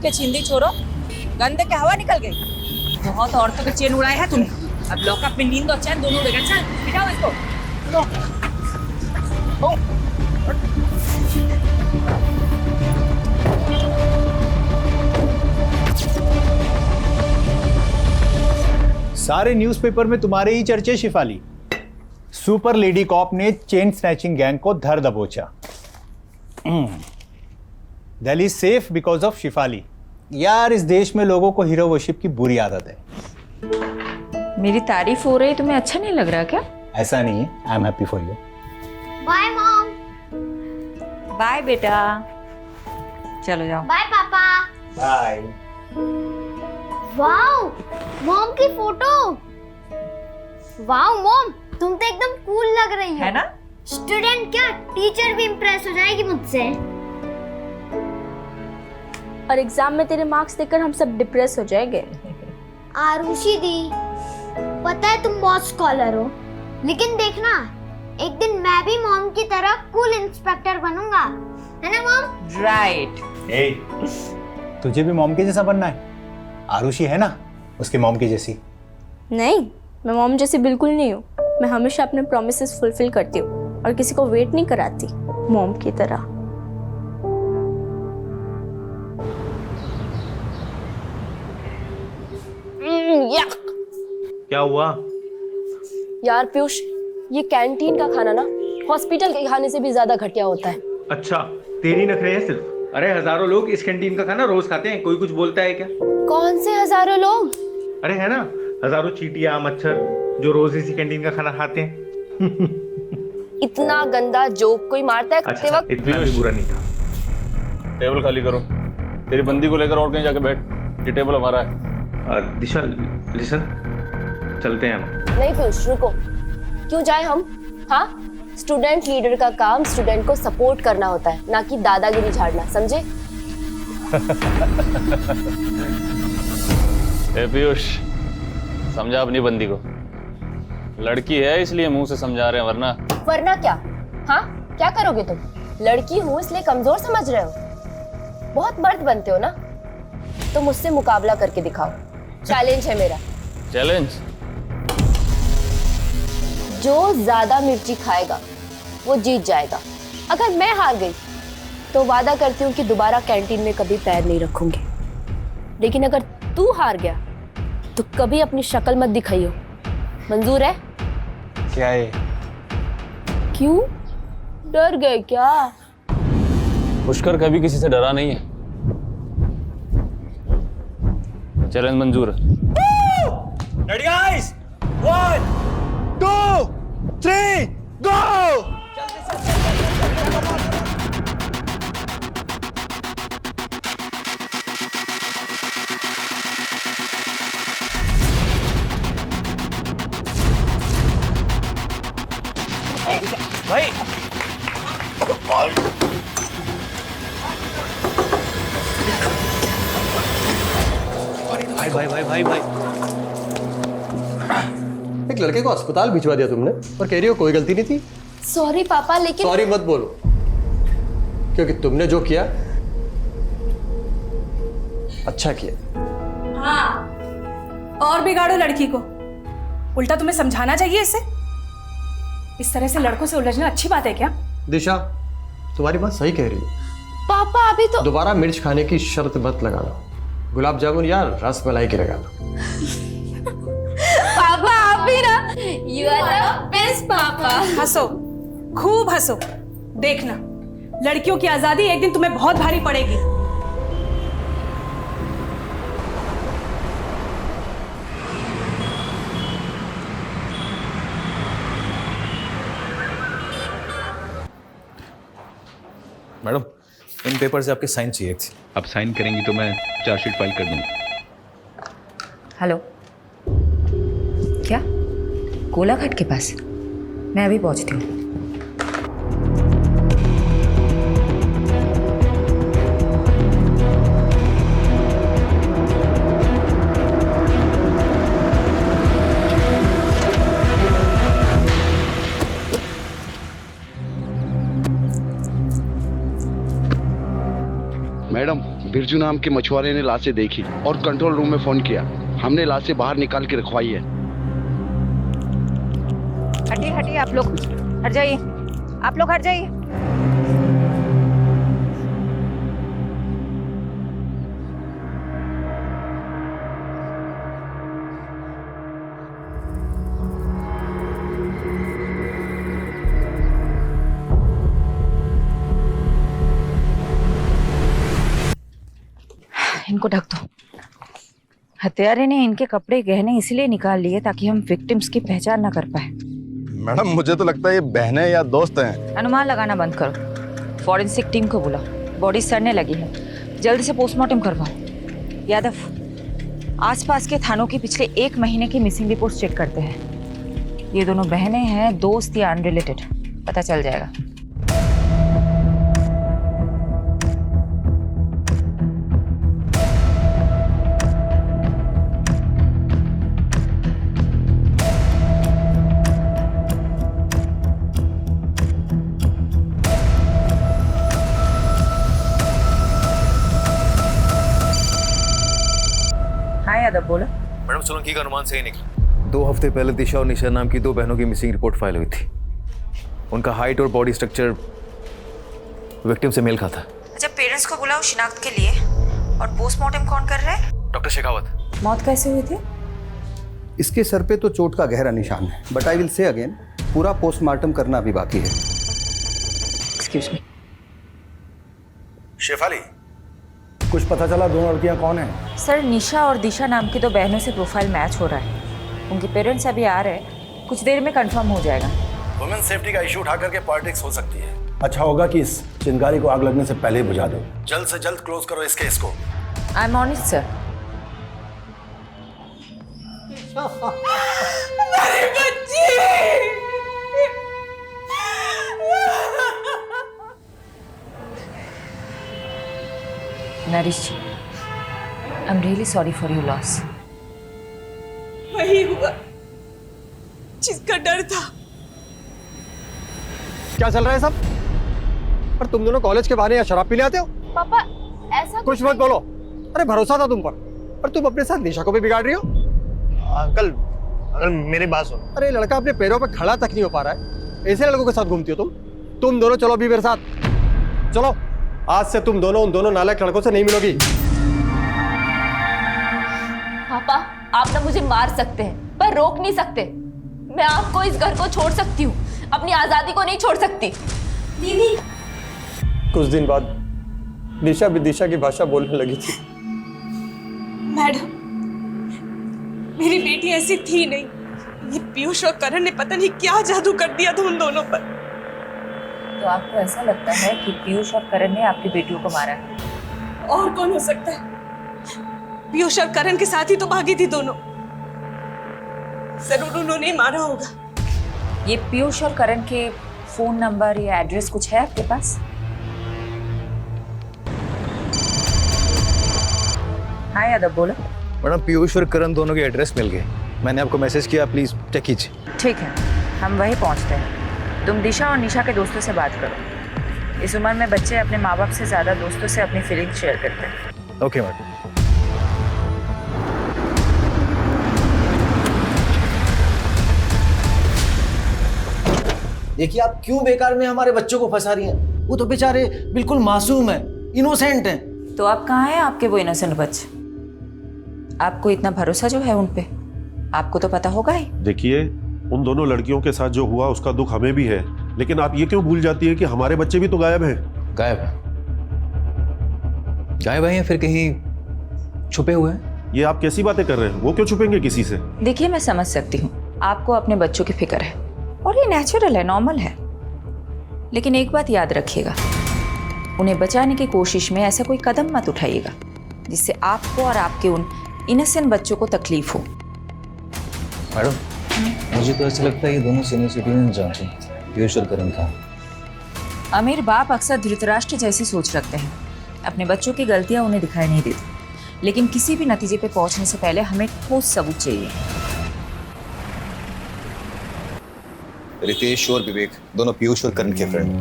के छिंदी छोड़ो, गंदे के हवा निकल गई। बहुत औरतों के चेन उड़ाए हैं तूने। अब लॉकअप में नींद और चैन दोनों उड़ेगा। चल बिठाओ इसको। ओ। सारे न्यूज़पेपर में तुम्हारे ही चर्चे शिफाली। सुपर लेडी कॉप ने चेन स्नैचिंग गैंग को धर दबोचा। Delhi safe because of Shifali. यार इस देश में लोगों को हीरो वर्शिप की बुरी आदत है। मेरी तारीफ हो रही, तुम्हें अच्छा नहीं लग रहा क्या? ऐसा नहीं है, I am happy for you. Bye mom. Bye बेटा, चलो जाओ। बाय पापा। बाय। वाओ, मॉम की फोटो। वाओ मॉम, तुम तो एकदम कूल लग रही हो। है ना? स्टूडेंट क्या, टीचर भी इम्प्रेस हो जाएगी मुझसे। और एग्जाम में तेरे मार्क्स देखकर हम सब डिप्रेस हो जाएंगे। आरुषि दी, पता है तुम बहुत स्कॉलर हो, लेकिन देखना एक दिन मैं भी मॉम की तरह कूल इंस्पेक्टर बनूंगा, है ना मॉम? राइट। ए, तुझे भी मॉम के जैसा बनना है? आरुषि है ना उसके मॉम की जैसी। नहीं, मैं मॉम जैसी बिल्कुल नहीं हूँ। मैं हमेशा अपने प्रॉमिसेस फुलफिल करती हूँ और किसी को वेट नहीं कराती, मॉम की तरह। क्या हुआ? यार पीयूष, ये कैंटीन का खाना ना हॉस्पिटल के खाने से भी ज्यादा घटिया होता है। अच्छा, तेरी नखरे हैं सिर्फ। अरे हजारों लोग इस कैंटीन का खाना रोज खाते हैं, कोई कुछ बोलता है क्या? कौन से हजारों लोग? अरे है ना, हजारों चींटियां मच्छर जो रोज इसी कैंटीन का खाना खाते हैं। इतना गंदा जोक कोई मारता है खाते अच्छा, वक्त? इतना भी बुरा नहीं था। टेबल खाली करो। तेरी बंदी को लेकर और कहीं जाके बैठ, ये टेबल हमारा है। दिशा लिसन, चलते हैं हम। नहीं पीयूष, रुको। क्यों जाए हम? हाँ, स्टूडेंट लीडर का काम स्टूडेंट को सपोर्ट करना होता है, ना कि दादागिरी झाड़ना, समझे? ए पीयूष, समझा अपनी बंदी को। लड़की है इसलिए मुंह से समझा रहे हैं, वरना क्या? हाँ, क्या करोगे तुम? लड़की हूँ इसलिए कमजोर समझ रहे हो? बहुत मर्द बनते हो ना, तो मुझसे मुकाबला करके दिखाओ। चैलेंज है मेरा। चैलेंज? जो ज्यादा मिर्ची खाएगा वो जीत जाएगा। अगर मैं हार गई तो वादा करती हूँ कि दोबारा कैंटीन में कभी पैर नहीं रखूंगी, लेकिन अगर तू हार गया तो कभी अपनी शक्ल मत दिखाइयो। मंजूर है? क्या है? क्यों डर गए क्या? पुष्कर कभी किसी से डरा नहीं है। चैलेंज मंजूर है। रेडी गाइस, 1 2 3 गो। भाई भाई एक लड़के को अस्पताल भिजवा दिया तुमने और कह रही हो कोई गलती नहीं थी। सॉरी पापा, लेकिन सॉरी मत बोलो, क्योंकि तुमने जो किया अच्छा किया। हाँ, और बिगाड़ो लड़की को। उल्टा तुम्हें समझाना चाहिए इसे। इस तरह से लड़कों से उलझना अच्छी बात है क्या? दिशा, तुम्हारी बात सही कह रही है। पापा अभी तो दोबारा मिर्च खाने की शर्त मत लगाना। गुलाब जामुन या रस मलाई की लगाना। पापा आप भी ना, यू आर द बेस्ट पापा। हंसो, खूब हंसो। देखना, लड़कियों की आजादी एक दिन तुम्हें बहुत भारी पड़ेगी। मैडम, इन पेपर से आपके साइन चाहिए थे। अब साइन करेंगी तो मैं चार्जशीट फाइल कर दूंगा। हेलो, क्या कोलाघाट के पास? मैं अभी पहुंचती हूँ। मैडम, बिरजू नाम के मछुआरे ने लाशें देखी और कंट्रोल रूम में फोन किया। हमने लाशें बाहर निकाल के रखवाई है। हटिए हटिए, आप लोग हट जाइए, आप लोग हट जाइए। इनको ढक दो। हत्यारे ने इनके कपड़े गहने इसलिए निकाल लिए ताकि हम विक्टिम्स की पहचान न कर पाए। मैडम मुझे तो लगता है ये बहनें या दोस्त हैं। अनुमान लगाना बंद करो। फॉरेंसिक टीम को बुलाओ, बॉडी सड़ने लगी है, जल्दी से पोस्टमार्टम करवाओ। यादव, आसपास के थानों की पिछले 1 महीने की मिसिंग रिपोर्ट चेक करते हैं। ये दोनों बहनें हैं, दोस्त या अनरिलेटेड, पता चल जाएगा। यादव बोलो। मैडम सोलंकी का अनुमान सही निकला। 2 हफ्ते पहले दिशा और निशा नाम की 2 बहनों की मिसिंग रिपोर्ट फाइल हुई थी। उनका हाइट और बॉडी स्ट्रक्चर विक्टिम से मेल खाता। अच्छा, पेरेंट्स को बुलाओ शिनाख्त के लिए। और पोस्टमार्टम कौन कर रहा है? डॉक्टर शेखावत। मौत कैसे हुई थी? इसके सर पे तो चोट का गहरा निशान है, but I will say again, पूरा पोस्टमार्टम करना अभी बाकी है। Excuse me. शेफाली, कुछ पता चला दोनों लड़कियां कौन हैं? सर, निशा और दिशा नाम की 2 बहनों से प्रोफाइल मैच हो रहा है। उनके पेरेंट्स अभी आ रहे हैं, कुछ देर में कंफर्म हो जाएगा। वुमेन सेफ्टी का इशू उठा करके पॉलिटिक्स हो सकती है। अच्छा होगा कि इस चिंगारी को आग लगने से पहले ही बुझा दो। जल्द से जल्द क्लोज करो इस केस को। I am on it sir. Naresh ji, I am really sorry for your loss. वही हुआ जिसका डर था। क्या चल रहा है सब? पर तुम दोनों कॉलेज के बहाने यहाँ शराब पीने आते हो? पापा ऐसा कुछ मत बोलो। अरे भरोसा था तुम पर तुम अपने साथ निशा को भी बिगाड़ रही हो। अंकल मेरी बात सुनो। अरे लड़का अपने पैरों पे खड़ा तक नहीं हो पा रहा है, ऐसे लड़कों के साथ घूमती हो तुम दोनों चलो अभी मेरे साथ चलो। आज से तुम दोनों उन दोनों नालायक लड़कों से नहीं मिलोगी। पापा आप ना मुझे मार सकते हैं पर रोक नहीं सकते। मैं आपको इस घर को छोड़ सकती हूँ, अपनी आजादी को नहीं छोड़ सकती। दीदी। कुछ दिन बाद निशा विदिशा की भाषा बोलने लगी थी। मैडम, मेरी बेटी ऐसी थी नहीं। ये पीयूष और करण ने पता नहीं क्या जादू कर दिया था उन दोनों पर। तो आपको ऐसा लगता है कि पीयूष और करण ने आपकी बेटियों को मारा है? और कौन हो सकता है? पीयूष और करण के साथ ही तो भागी थी दोनों। जरूर उन्होंने ही मारा होगा। ये पीयूष और करण के फोन नंबर या एड्रेस कुछ है आपके पास? हाँ यादव बोलो। मैडम पीयूष और करण दोनों के एड्रेस मिल गए। मैंने आपको मैसेज किया, प्लीज चेक कीजिए। ठीक है, हम वहीं पहुंचते हैं। तुम दिशा और निशा के दोस्तों से बात करो। इस उम्र में बच्चे अपने माँ बाप से ज्यादा दोस्तों से अपनी फीलिंग्स शेयर करते हैं। Okay madam. देखिए आप क्यों बेकार में हमारे बच्चों को फंसा रही हैं? वो तो बेचारे बिल्कुल मासूम हैं, इनोसेंट हैं। तो आप कहाँ हैं आपके वो इनोसेंट बच्चे? आपको इतना भरोसा जो है उन पे, आपको तो पता होगा ही। देखिए, उन दोनों लड़कियों के साथ जो हुआ उसका दुख हमें भी है, लेकिन आप ये क्यों भूल जाती है कि हमारे बच्चे भी तो गायब हैं। गायब है या फिर कहीं छुपे हुए हैं? ये आप कैसी बातें कर रहे हैं? वो क्यों छुपेंगे किसी से? देखिए, मैं समझ सकती हूँ आपको अपने बच्चों की फिक्र है और ये नेचुरल है, नॉर्मल है। लेकिन एक बात याद रखिएगा, उन्हें बचाने की कोशिश में ऐसा कोई कदम मत उठाइएगा जिससे आपको और आपके उन इनोसेंट बच्चों को तकलीफ हो। मैडम, मुझे तो ऐसा लगता है ये दोनों सीनियर सिटीजन जांचें पीयूष और करण का। अमीर बाप अक्सर धृतराष्ट्र जैसी सोच रखते हैं। अपने बच्चों की गलतियां उन्हें दिखाई नहीं देती, लेकिन किसी भी नतीजे पे पहुंचने से पहले हमें ठोस सबूत चाहिए। रितेश और विवेक दोनों पीयूष और करण के फ्रेंड,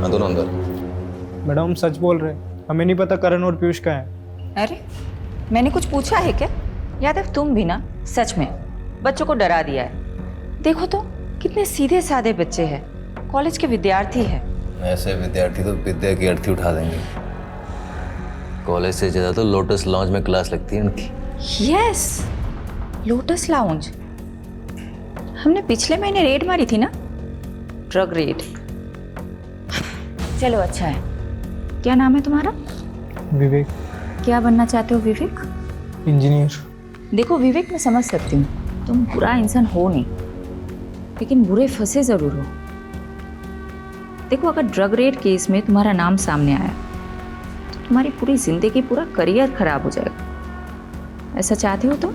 दोनों अंदर। मैडम सच बोल रहे हैं। हमें नहीं पता करण और पीयूष का है। अरे मैंने कुछ पूछा है क्या? यादव तुम भी ना सच में बच्चों को डरा दिया है। देखो तो कितने सीधे साधे बच्चे हैं, कॉलेज के विद्यार्थी हैं। ऐसे विद्यार्थी तो विद्या की अर्थी उठा देंगे। कॉलेज से ज़्यादा तो लोटस लॉन्च में क्लास लगती है उनकी। Yes, lotus lounge. हमने पिछले महीने रेड मारी थी ना, ड्रग रेड। चलो अच्छा है। क्या नाम है तुम्हारा? विवेक। क्या बनना चाहते हो विवेक? इंजीनियर। देखो विवेक, मैं समझ सकती हूँ तुम बुरा इंसान हो नहीं, लेकिन बुरे फंसे जरूर हो। देखो अगर ड्रग रेड केस में तुम्हारा नाम सामने आया तो तुम्हारी पूरी जिंदगी, पूरा करियर खराब हो जाएगा। ऐसा चाहते हो तुम?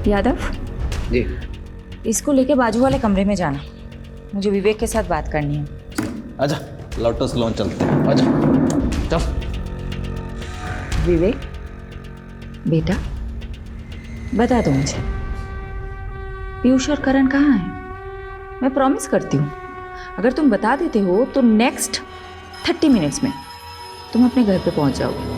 यादव जी। इसको लेके बाजू वाले कमरे में जाना, मुझे विवेक के साथ बात करनी है। आजा, लोटस लॉन्च चलते हैं। आजा चल। विवेक बेटा, बता दो मुझे पीयूष और करण कहाँ हैं? मैं प्रॉमिस करती हूँ अगर तुम बता देते हो तो नेक्स्ट 30 मिनट्स में तुम अपने घर पे पहुंच जाओगे।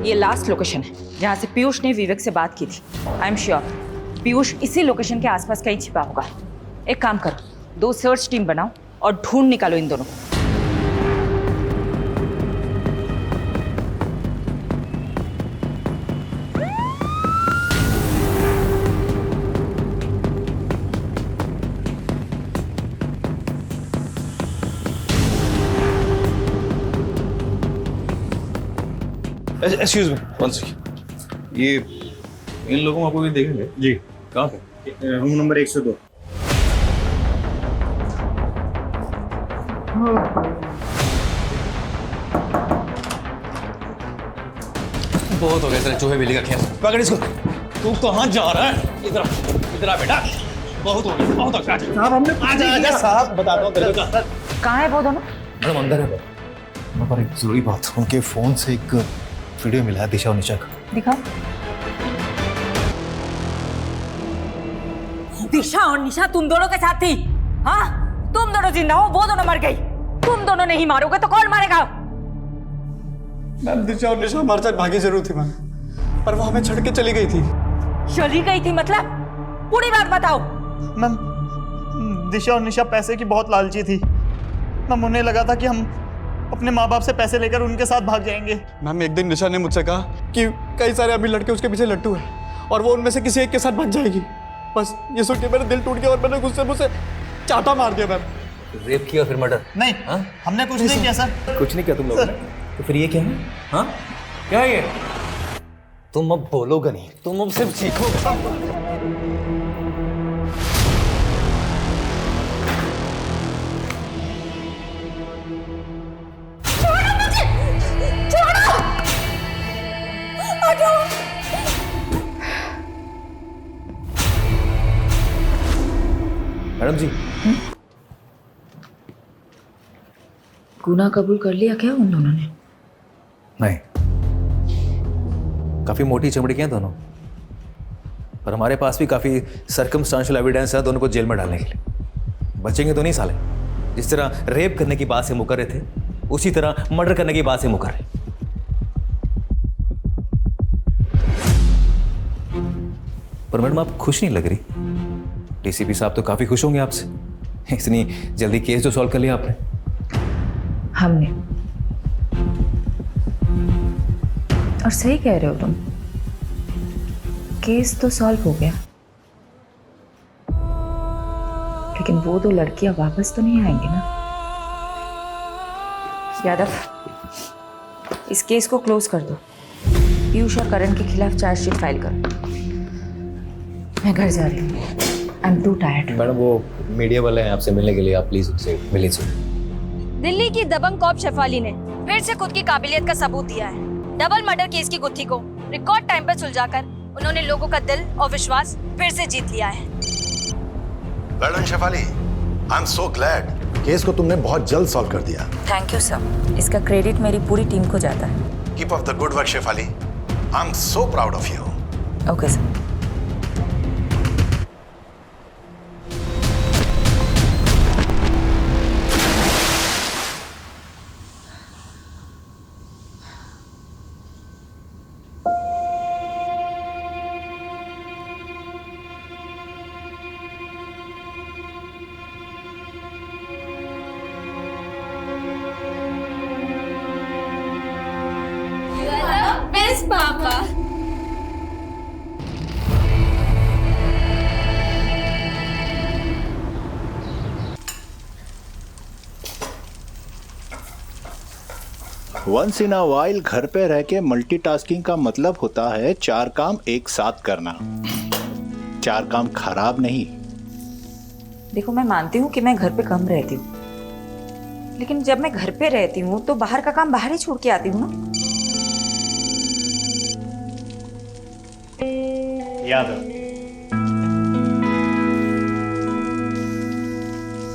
ये लास्ट लोकेशन है जहां से पीयूष ने विवेक से बात की थी। आई एम श्योर पीयूष इसी लोकेशन के आसपास कहीं छिपा होगा। एक काम करो, 2 सर्च टीम बनाओ और ढूंढ निकालो इन दोनों को। Excuse me, one second. ये इन लोगों को भी देखेंगे जी। कहाँ पे? Room number 102। बहुत हो गया तेरे चूहे बिल्ली का खेल। पकड़ इसको। तू कहाँ जा रहा है? इधर इधर आ बेटा। बहुत हो गया, बहुत हो गया। साहब हमने आजा साहब, बताता हूँ तेरे को। कहाँ है वो दोनों? मैडम अंदर है। मैं पर एक जरूरी बात, उनके फोन से एक वीडियो मिला है दिशा और निशा का। दिखाओ। दिशा और निशा तुम दोनों के साथ थी? हाँ, तुम दोनों जिंदा हो, वो दोनों मर गई। तुम दोनों नहीं मारोगे तो कौन मारेगा? मैम दिशा और निशा हमारे साथ भागी जरूर थी मैम, पर वो हमें छोड़ के चली गई थी। चली गई थी मतलब? पूरी बात बताओ। मैम दिशा और निशा पैसे की बहुत लालची थी मैम। उन्हें लगा था कि हम अपने माँ बाप से पैसे लेकर उनके साथ भाग जाएंगे। मैम एक दिन निशा ने मुझसे कहा कि कई सारे अभी लड़के उसके पीछे लट्टू हैं और वो उनमें से किसी एक के साथ भाग जाएगी। बस ये सुन के मेरा दिल टूट गया और मैंने गुस्से मुझसे चाटा मार दिया मैम। रेप किया फिर मर्डर? नहीं हमने कुछ नहीं किया सर। कुछ नहीं किया तुम लोगों ने? तो फिर ये क्या है? हाँ क्या है ये? तुम अब बोलोगे नहीं, तुम अब सिर्फ सीखोगे। मैडम जी, गुनाह कबूल कर लिया क्या उन दोनों ने? नहीं, काफी मोटी चमड़ी के हैं दोनों, पर हमारे पास भी काफी सर्कमस्टांशियल एविडेंस है दोनों को जेल में डालने के लिए। बचेंगे तो नहीं साले। जिस तरह रेप करने की बात से मुकर रहे थे, उसी तरह मर्डर करने की बात से मुकर रहे। पर मैडम आप खुश नहीं लग रही। डीसीपी साहब तो काफी खुश होंगे आपसे, इतनी जल्दी केस जो सॉल्व कर लिया आपने। हमने? और सही कह रहे हो तुम, केस तो सॉल्व हो गया, लेकिन वो 2 लड़कियां वापस तो नहीं आएंगी ना? यादव, इस केस को क्लोज कर दो। पीयूष और करण के खिलाफ चार्जशीट फाइल करो। मैं घर जा रही हूँ। I am to tired. Madam वो मीडिया वाले हैं आपसे मिलने के लिए, आप प्लीज उनसे मिल लीजिए। दिल्ली की दबंग कॉप शेफाली ने फिर से खुद की काबिलियत का सबूत दिया है। डबल मर्डर केस की गुत्थी को रिकॉर्ड टाइम पर सुलझाकर उन्होंने लोगों का दिल और विश्वास फिर से जीत लिया है। Well done Shefali, I am so glad. Case को तुमने बहुत जल्द सॉल्व कर दिया। थैंक यू सर, इसका क्रेडिट मेरी पूरी टीम को जाता है। Keep up the good work Shefali, I am so proud of you. Okay sir. Yes पापा। वंस इन अ वाइल घर पे रह के मल्टीटास्किंग का मतलब होता है 4 काम एक साथ करना। 4 काम खराब नहीं। देखो, मैं मानती हूँ कि मैं घर पे कम रहती हूँ, लेकिन जब मैं घर पे रहती हूँ तो बाहर का काम बाहर ही छोड़ के आती हूँ ना। यादव।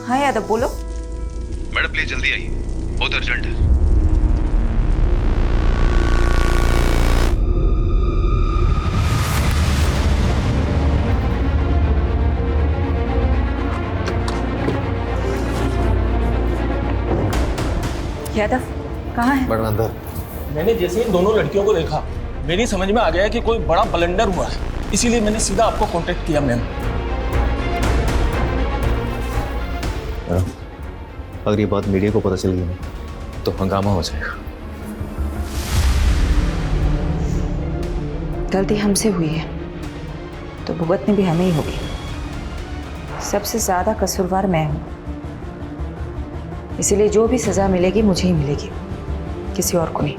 हाँ यादव, बोलो। मैडम प्लीज जल्दी आइए, बहुत अर्जेंट है। यादव कहाँ है? मैडम अंदर। मैंने जैसे इन दोनों लड़कियों को देखा, मेरी समझ में आ गया कि कोई बड़ा ब्लंडर हुआ है, इसीलिए मैंने सीधा आपको कांटेक्ट किया। मैम, अगर ये बात मीडिया को पता चल गई तो हंगामा हो जाएगा। गलती हमसे हुई है तो भुगतनी भी हमें ही होगी। सबसे ज्यादा कसूरवार मैं हूं, इसीलिए जो भी सजा मिलेगी मुझे ही मिलेगी, किसी और को नहीं।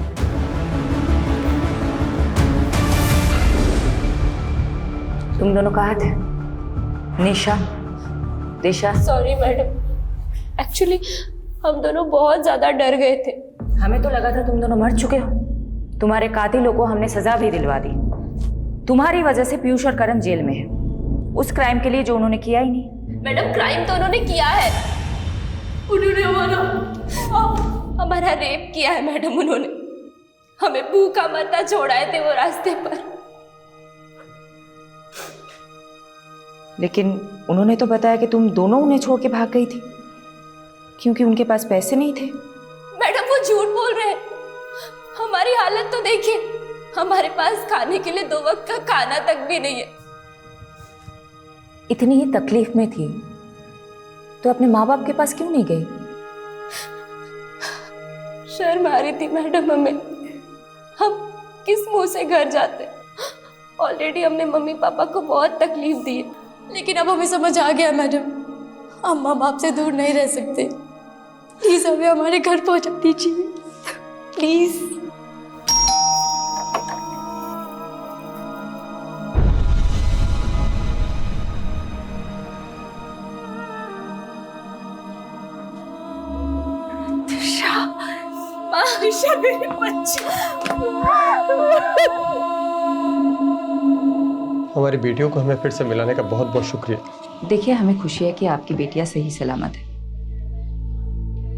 तुम दोनों कहाँ थे? निशा, दिशा? सॉरी मैडम, एक्चुअली हम दोनों बहुत ज्यादा डर गए थे। हमें तो लगा था तुम दोनों मर चुके हो। तुम्हारे कातिलों को हमने सजा भी दिलवा दी। तुम्हारी वजह से पीयूष और करण जेल में है, उस क्राइम के लिए जो उन्होंने किया ही नहीं। मैडम, क्राइम तो उन्होंने किया है। उन्होंने हमारा रेप किया है मैडम। उन्होंने हमें भूखा मरता छोड़ाए थे वो रास्ते पर। लेकिन उन्होंने तो बताया कि तुम दोनों उन्हें छोड़ के भाग गई थी क्योंकि उनके पास पैसे नहीं थे। मैडम वो झूठ बोल रहे हैं। हमारी हालत तो देखिए, हमारे पास खाने के लिए 2 वक्त का खाना तक भी नहीं है। इतनी ही तकलीफ में थी तो अपने माँ बाप के पास क्यों नहीं गई? शर्म आ रही थी मैडम हमें। हम किस मुंह से घर जाते? ऑलरेडी हमने मम्मी पापा को बहुत तकलीफ दी है, लेकिन अब हमें समझ आ गया मैडम, हम माँ बाप से दूर नहीं रह सकते। प्लीज हमें हमारे घर पहुंचा दीजिए, प्लीज। आयशा मेरे बच्चे। हमारी बेटियों को हमें फिर से मिलाने का बहुत बहुत शुक्रिया। देखिए, हमें खुशी है कि आपकी बेटियां सही सलामत है,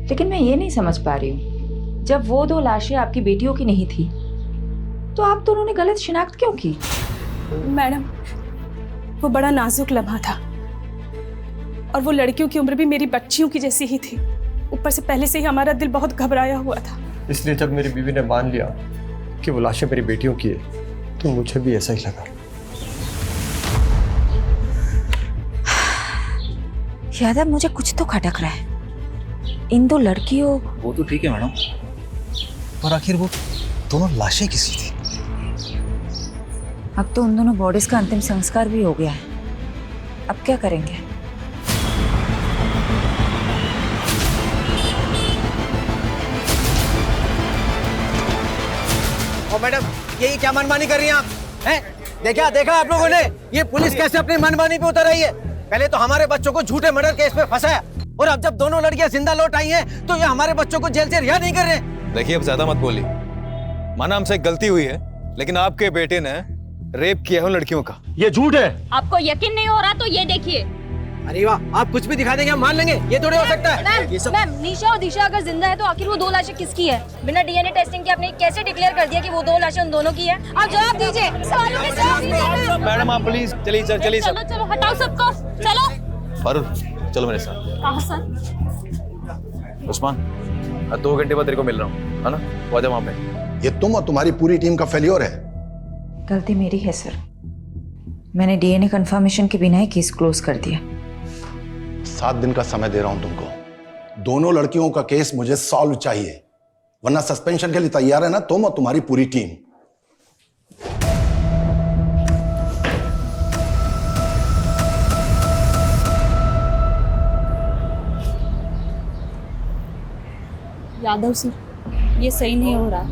लेकिन मैं ये नहीं समझ पा रही हूँ, जब वो 2 लाशें आपकी बेटियों की नहीं थी तो आप दोनों ने गलत शिनाख्त क्यों की? मैडम, वो बड़ा नाजुक लम्हा था और वो लड़कियों की उम्र भी मेरी बच्चियों की जैसी ही थी। ऊपर से पहले से ही हमारा दिल बहुत घबराया हुआ था। इसलिए जब मेरी बीवी ने मान लिया कि वो लाशें मेरी बेटियों की है तो मुझे भी ऐसा ही लगा। यादव, मुझे कुछ तो खटक रहा है। इन 2 लड़कियों... वो तो ठीक है मैडम, पर आखिर वो दोनों लाशें किसी थी? अब तो उन दोनों बॉडीज का अंतिम संस्कार भी हो गया है, अब क्या करेंगे? ओ मैडम, ये क्या मनमानी कर रही हैं आप? हैं? देखा आप लोगों ने ये पुलिस कैसे अपनी मनमानी पे उतर रही है? पहले तो हमारे बच्चों को झूठे मर्डर केस में फंसाया, और अब जब दोनों लड़कियां जिंदा लौट आई हैं तो ये हमारे बच्चों को जेल से रिहा नहीं कर रहे। देखिए, अब ज्यादा मत बोलिए। माना हमसे गलती हुई है, लेकिन आपके बेटे ने रेप किया है उन लड़कियों का। ये झूठ है। आपको यकीन नहीं हो रहा तो ये देखिए। अरे वाह, आप कुछ भी दिखा देंगे हम मान लेंगे, ये थोड़ी हो सकता है। मैम, निशा और दिशा अगर जिंदा है तो आखिर वो 2 लाशें किसकी है? बिना डीएनए टेस्टिंग के आपने कैसे डिक्लेयर कर दिया कि वो 2 लाशें उन दोनों की है? आप जवाब दीजिए, सवालों के जवाब दीजिए। मैडम आप प्लीज चलिए सर, चलिए सर। चलो हटाओ सबको, चलो। फारूक चलो मेरे साथ। कहाँ सर? उस्मान, 2 घंटे बाद तेरे को मिल रहा हूँ, है ना? वो आजा वहाँ पे। ये तुम और तुम्हारी पूरी टीम का फेल्योर है। गलती मेरी है सर, मैंने डीएनए कंफर्मेशन के बिना ही केस क्लोज कर दिया। 7 दिन का समय दे रहा हूं तुमको। दोनों लड़कियों का केस मुझे सॉल्व चाहिए, वरना सस्पेंशन के लिए तैयार है ना तुम और तुम्हारी पूरी टीम। यादव सर, ये सही नहीं हो रहा है।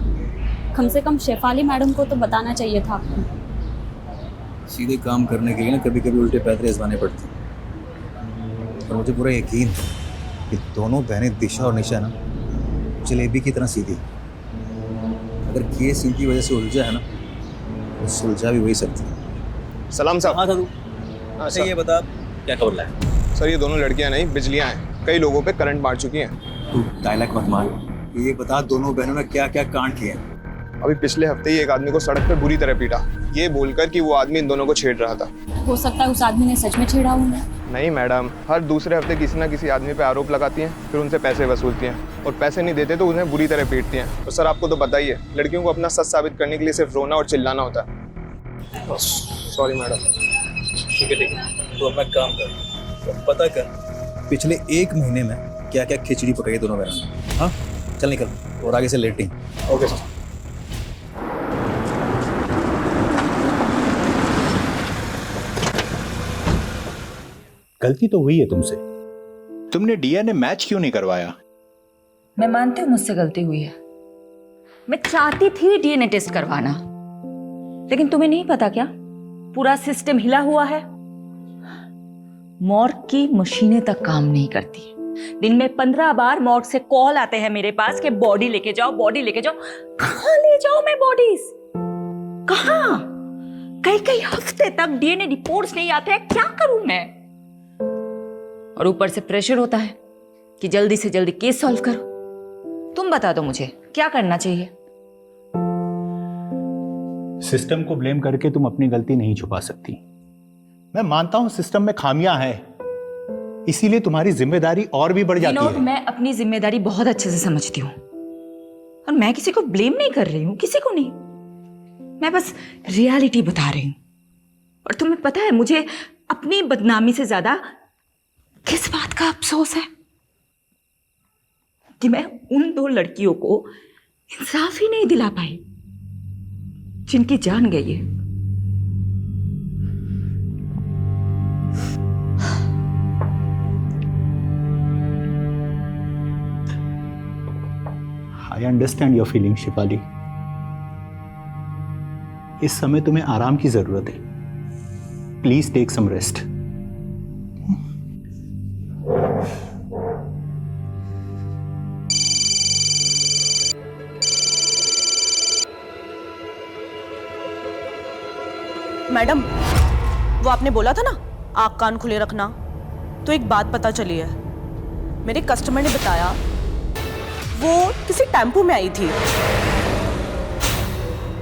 कम से कम शेफाली मैडम को तो बताना चाहिए था आपको। सीधे काम करने के लिए ना कभी कभी उल्टे पैदल आजमाने पड़ते हैं। और मुझे पूरा यकीन है कि दोनों बहनें दिशा और निशा ना जलेबी की तरह सीधी। अगर केस इनकी वजह से उलझा है ना तो सुलझा भी वही सकती है। सलाम साहब। हाँ था तू। अच्छा ये बता क्या खबर लाया? सर ये दोनों लड़कियां नहीं बिजलियां हैं, कई लोगों पे करंट मार चुकी हैं। तू डायलॉग मत मार, ये बता दोनों बहनों ने क्या क्या कांड किए हैं? अभी पिछले हफ्ते ही एक आदमी को सड़क पे बुरी तरह पीटा, ये बोलकर कि वो आदमी इन दोनों को छेड़ रहा था। हो सकता है उस आदमी ने सच में छेड़ा होगा। नहीं मैडम, हर दूसरे हफ्ते किसी ना किसी आदमी पे आरोप लगाती हैं, फिर उनसे पैसे वसूलती हैं और पैसे नहीं देते तो उन्हें बुरी तरह पीटती हैं। तो सर आपको तो पता ही है, लड़कियों को अपना सच साबित करने के लिए सिर्फ रोना और चिल्लाना होता है। Sorry madam. ठीक है तो अपना काम कर, पता कर पिछले 1 महीने में क्या क्या खिचड़ी पकाई दोनों बहनों ने। हाँ चल निकल और आगे से लेटिंग। Okay sir. गलती तो हुई है तुमसे, तुमने डीएनए मैच क्यों नहीं करवाया? मैं मानती हूँ मुझसे गलती हुई है। मैं चाहती थी डीएनए टेस्ट करवाना, लेकिन तुम्हें नहीं पता क्या पूरा सिस्टम हिला हुआ है। मॉर्ग की मशीनें तक काम नहीं करती। दिन में 15 बार मॉर्ग से कॉल आते हैं मेरे पास कि बॉडी लेके जाओ, बॉडी लेके जाओ। कहाँ ले जाओ मैं बॉडीज? कहाँ? कई हफ्ते तक डीएनए रिपोर्ट्स नहीं आते हैं, क्या करूं मैं? और ऊपर से प्रेशर होता है कि जल्दी से जल्दी केस सॉल्व करो। तुम बता दो मुझे क्या करना चाहिए? सिस्टम को ब्लेम करके तुम अपनी गलती नहीं छुपा सकती। मैं मानता हूं सिस्टम में खामियां हैं, इसीलिए तुम्हारी जिम्मेदारी और भी बढ़ जाती है। मैं अपनी जिम्मेदारी बहुत अच्छे से समझती हूँ और मैं किसी को ब्लेम नहीं कर रही हूँ, किसी को नहीं। मैं बस रियलिटी बता रही हूँ। और तुम्हें पता है मुझे अपनी बदनामी से ज्यादा किस बात का अफसोस है कि मैं उन 2 लड़कियों को इंसाफ ही नहीं दिला पाई जिनकी जान गई है। I understand your feeling Shifali. इस समय तुम्हें आराम की जरूरत है। Please take some rest. Madam, वो आपने बोला था ना आँख कान खुले रखना, तो एक बात पता चली है। मेरे कस्टमर ने बताया वो किसी टेम्पो में आई थी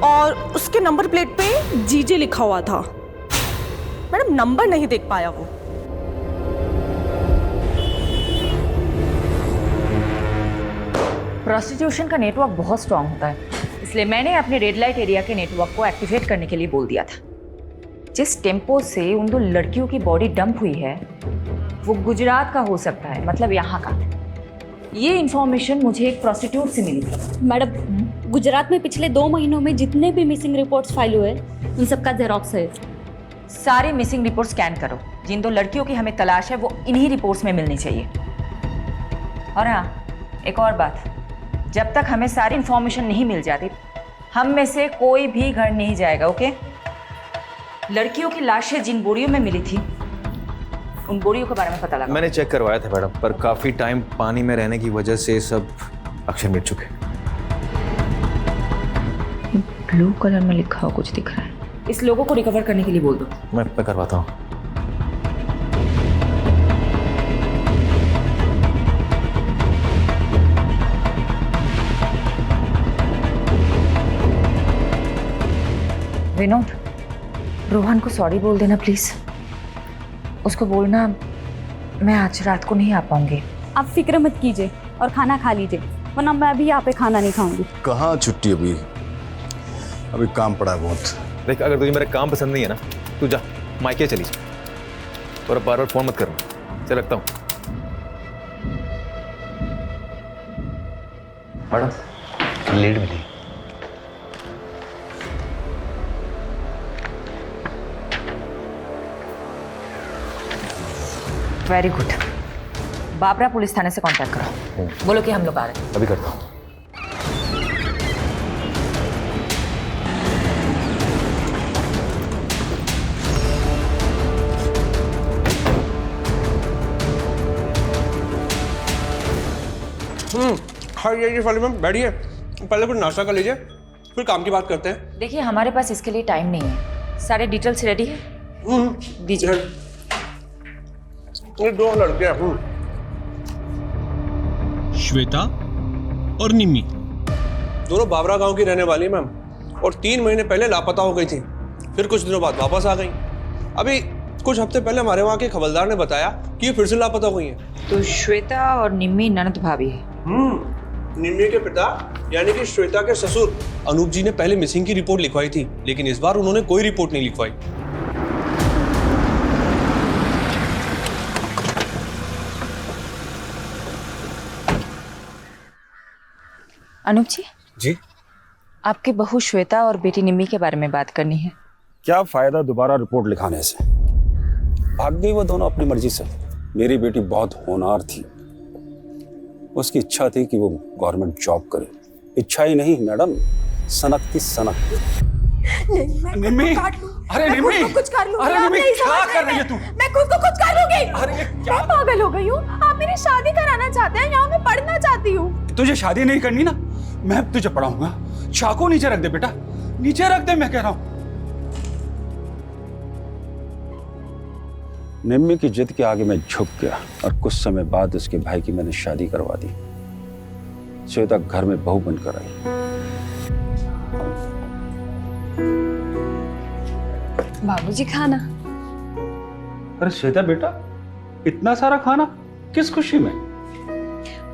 और उसके नंबर प्लेट पे जीजे लिखा हुआ था। मैडम नंबर नहीं देख पाया वो। प्रोस्टिट्यूशन का नेटवर्क बहुत स्ट्रांग होता है, इसलिए मैंने अपने रेड लाइट एरिया के नेटवर्क को एक्टिवेट करने के लिए बोल दिया था। जिस टेम्पो से उन 2 लड़कियों की बॉडी डंप हुई है वो गुजरात का हो सकता है, मतलब यहाँ का। ये इंफॉर्मेशन मुझे एक प्रोस्टिट्यूट से मिली थी। मैडम, गुजरात में पिछले 2 महीनों में जितने भी मिसिंग रिपोर्ट्स फाइल हुए उन सबका जेरोक्स है। सारे मिसिंग रिपोर्ट स्कैन करो। जिन 2 लड़कियों की हमें तलाश है वो इन्हीं रिपोर्ट्स में मिलनी चाहिए। और हाँ, एक और बात, जब तक हमें सारी इंफॉर्मेशन नहीं मिल जाती हम में से कोई भी घर नहीं जाएगा, ओके? लड़कियों की लाशें जिन बोरियों में मिली थी उन बोरियों के बारे में पता लगा। मैंने चेक करवाया था मैडम, पर काफी टाइम पानी में रहने की वजह से सब अक्षर मिट चुके। ब्लू कलर में लिखा हुआ कुछ दिख रहा है। इस लोगों को रिकवर करने के लिए बोल दो। मैं करवाता हूँ। विनोद, रोहन को सॉरी बोल देना प्लीज। उसको बोलना मैं आज रात को नहीं आ पाऊंगी। आप फिक्र मत कीजिए और खाना खा लीजिए, वरना मैं भी यहाँ पे खाना नहीं खाऊंगी। कहाँ छुट्टी? अभी काम पड़ा है बहुत। देख, अगर तुझे मेरा काम पसंद नहीं है ना, तू जा मायके चली जा और अब बार-बार फोन मत करना। चल रखता हूँ। मैडम लीड मिली। Very good. बाबरा पुलिस थाने से कांटेक्ट करो, बोलो कि हम लोग आ रहे हैं। अभी करता हूँ। हाँ ये वाली मैम बैठिए, पहले कुछ नाश्ता कर लीजिए, फिर काम की बात करते हैं। देखिए हमारे पास इसके लिए टाइम नहीं है, सारे डिटेल्स रेडी है, दीजिए। ये दो लड़के हैं, श्वेता और निम्मी, दोनों बाबरा गांव की रहने वाली मैम, और 3 महीने पहले लापता हो गई थी, फिर कुछ दिनों बाद वापस आ गई। अभी कुछ हफ्ते पहले हमारे वहाँ के खबरदार ने बताया कि ये फिर से लापता हो गई हैं। तो श्वेता और निम्मी ननद भाभी है। निम्मी के पिता यानी कि श्वेता के ससुर अनूप जी ने पहले मिसिंग की रिपोर्ट लिखवाई थी, लेकिन इस बार उन्होंने कोई रिपोर्ट नहीं लिखवाई। अनूप जी, जी आपकी बहू श्वेता और बेटी निम्मी के बारे में बात करनी है। क्या फायदा दोबारा रिपोर्ट लिखाने से? भाग गई वो दोनों अपनी मर्जी से। मेरी बेटी बहुत होनहार थी, उसकी इच्छा थी कि वो गवर्नमेंट जॉब करे। इच्छा ही नहीं मैडम, सनकती सनक। निम्मी, अरे निम्मी, कुछ कर लूंगी। अरे निम्मी, क्या कर रही है तू? मैं खुद को कुछ कर लूंगी। अरे क्या? मैं पागल हो गई हूँ। आप मेरी शादी कराना चाहते हैं, यहाँ मैं पढ़ना चाहती हूँ। तुझे शादी नहीं करनी ना, मैं तुझे पढ़ाऊंगा। चाकू नीचे रख दे बेटा, नीचे रख दे, मैं कह रहा हूँ। निम्मी की जिद के आगे मैं झुक गया और कुछ समय बाद उसके भाई की मैंने शादी करवा दी। श्वेता घर में बहू बनकर आई। बाबूजी खाना। अरे श्वेता बेटा, इतना सारा खाना किस खुशी में?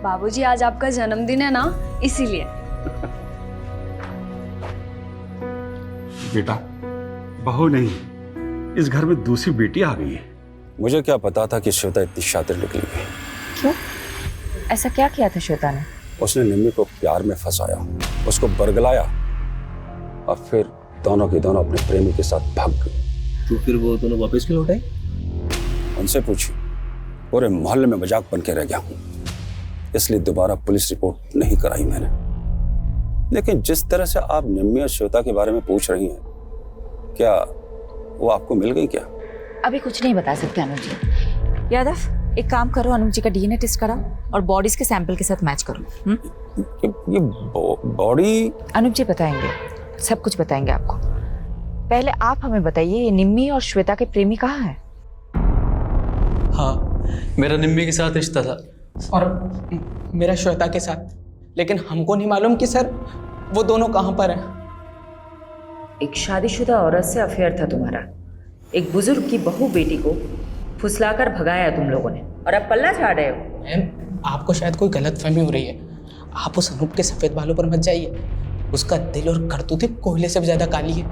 बाबूजी आज आपका जन्मदिन है ना, इसीलिए। बेटा, बहू नहीं, इस घर में दूसरी बेटी आ गई है। मुझे क्या पता था कि श्वेता इतनी शातिर निकली है। क्यों? ऐसा क्या किया था श्वेता ने? उसने निम्मी को प्यार में फंसाया, उसको बरगलाया और फिर दोनों के दोनों अपने प्रेमी के साथ भाग गए। तो फिर वो दोनों वापस क्यों लौट आए? उनसे पूछी, पूरे मोहल्ले में मजाक बन के रह गया हूं, इसलिए दोबारा पुलिस रिपोर्ट नहीं कराई मैंने। लेकिन जिस तरह से आप निम्मी और श्वेता के बारे में पूछ रही हैं, क्या वो आपको मिल गई क्या? अभी कुछ नहीं बता सकते अनुज जी। यादव, एक काम करो, अनुज जी का डीएनए टेस्ट कराओ और बॉडीज के सैंपल के साथ मैच करो। ये बॉडी? अनुज जी बताएंगे, सब कुछ बताएंगे आपको। पहले आप हमें बताइए, ये निम्मी और श्वेता के प्रेमी कहाँ हैं? हाँ, मेरा निम्मी के साथ रिश्ता था और मेरा श्वेता के साथ, लेकिन हमको नहीं मालूम कि सर वो दोनों कहाँ पर हैं। एक शादीशुदा औरत से अफेयर था तुम्हारा, एक बुजुर्ग की बहू बेटी को फुसलाकर भगाया तुम लोगों ने, और अब पल्ला झाड़ रहे हो। मैम, आपको शायद कोई गलतफहमी हो रही है। आप उस अनूप के सफेद बालों पर मत जाइए, उसका दिल और करतूतें कोयले से भी ज्यादा काली है।